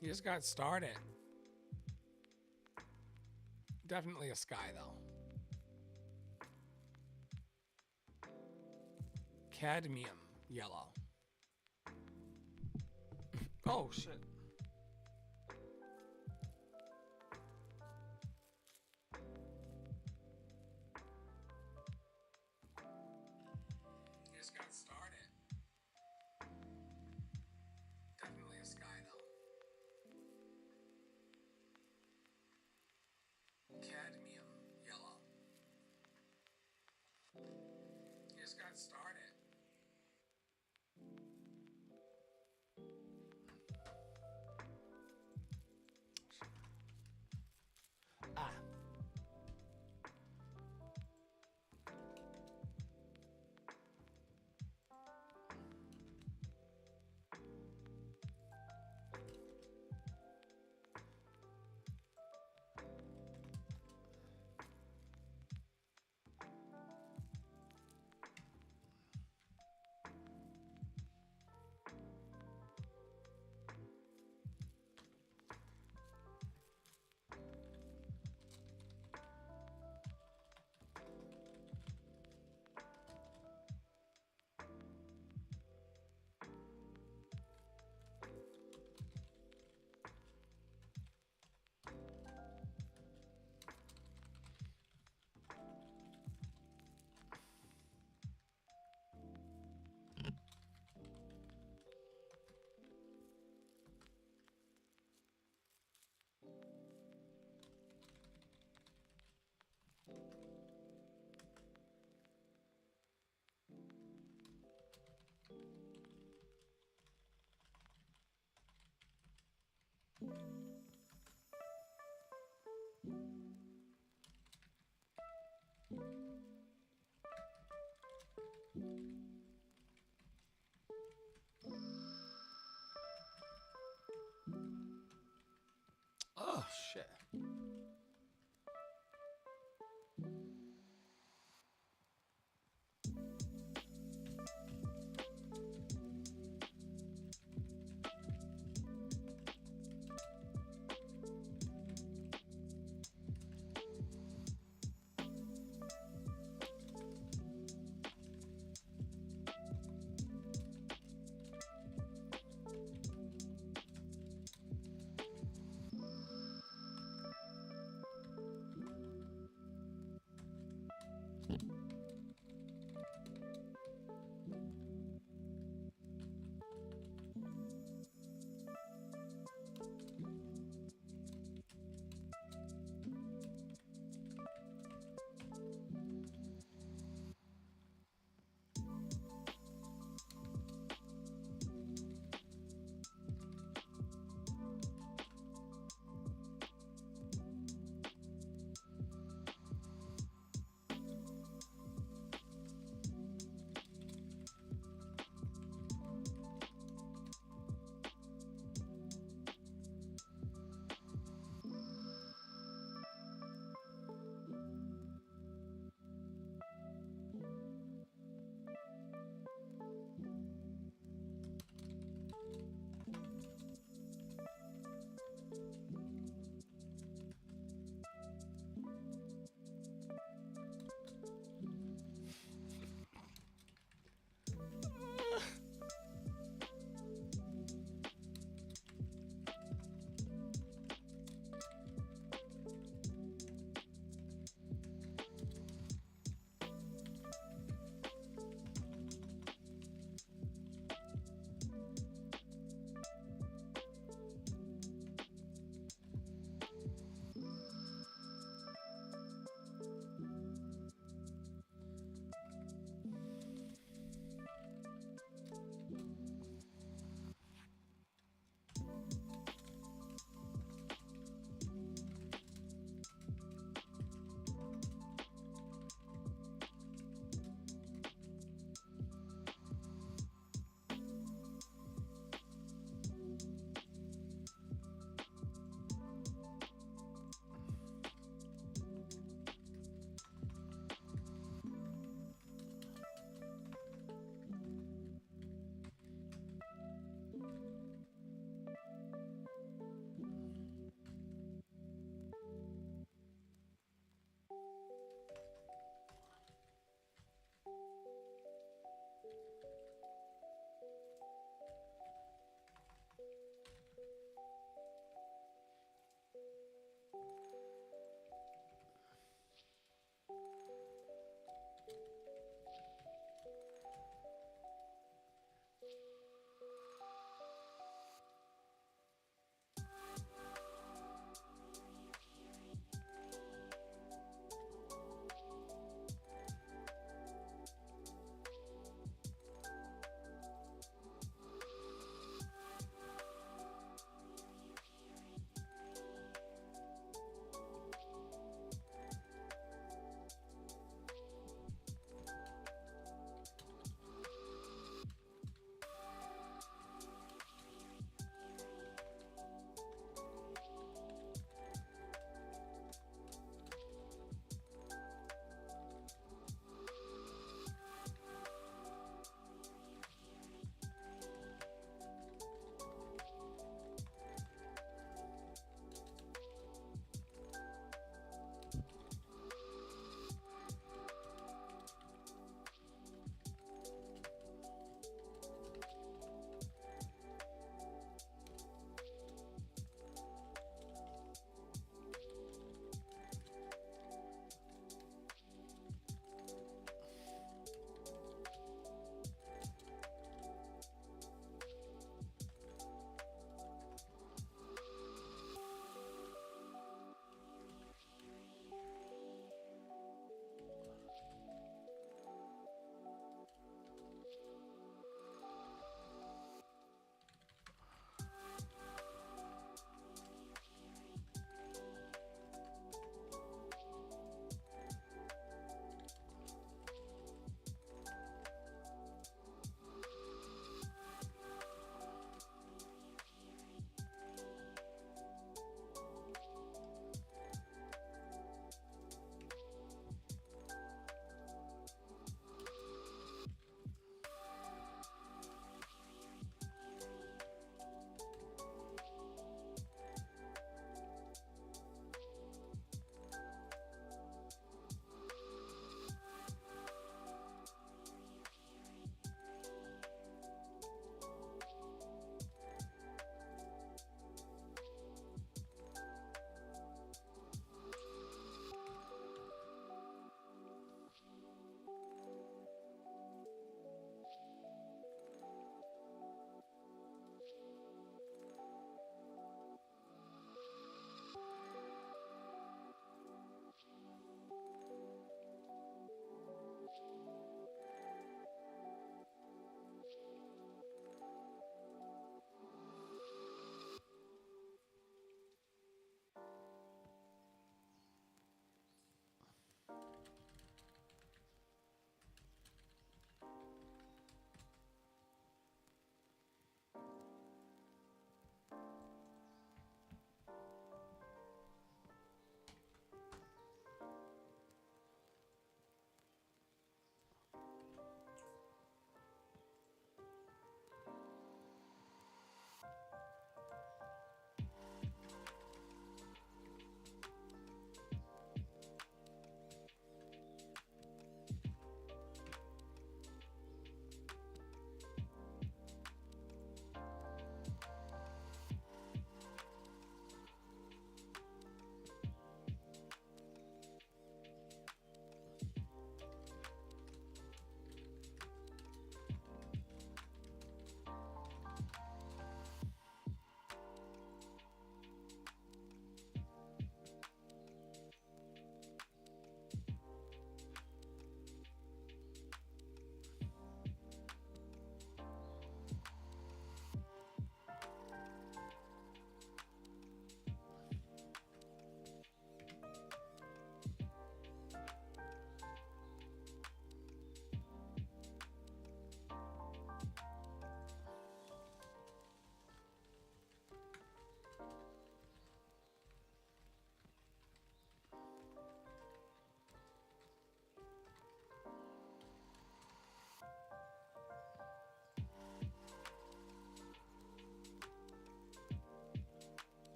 You just got started. Definitely a sky, though. Cadmium yellow. Oh, shit. You just got started. Definitely a sky, though. Cadmium yellow. You just got started.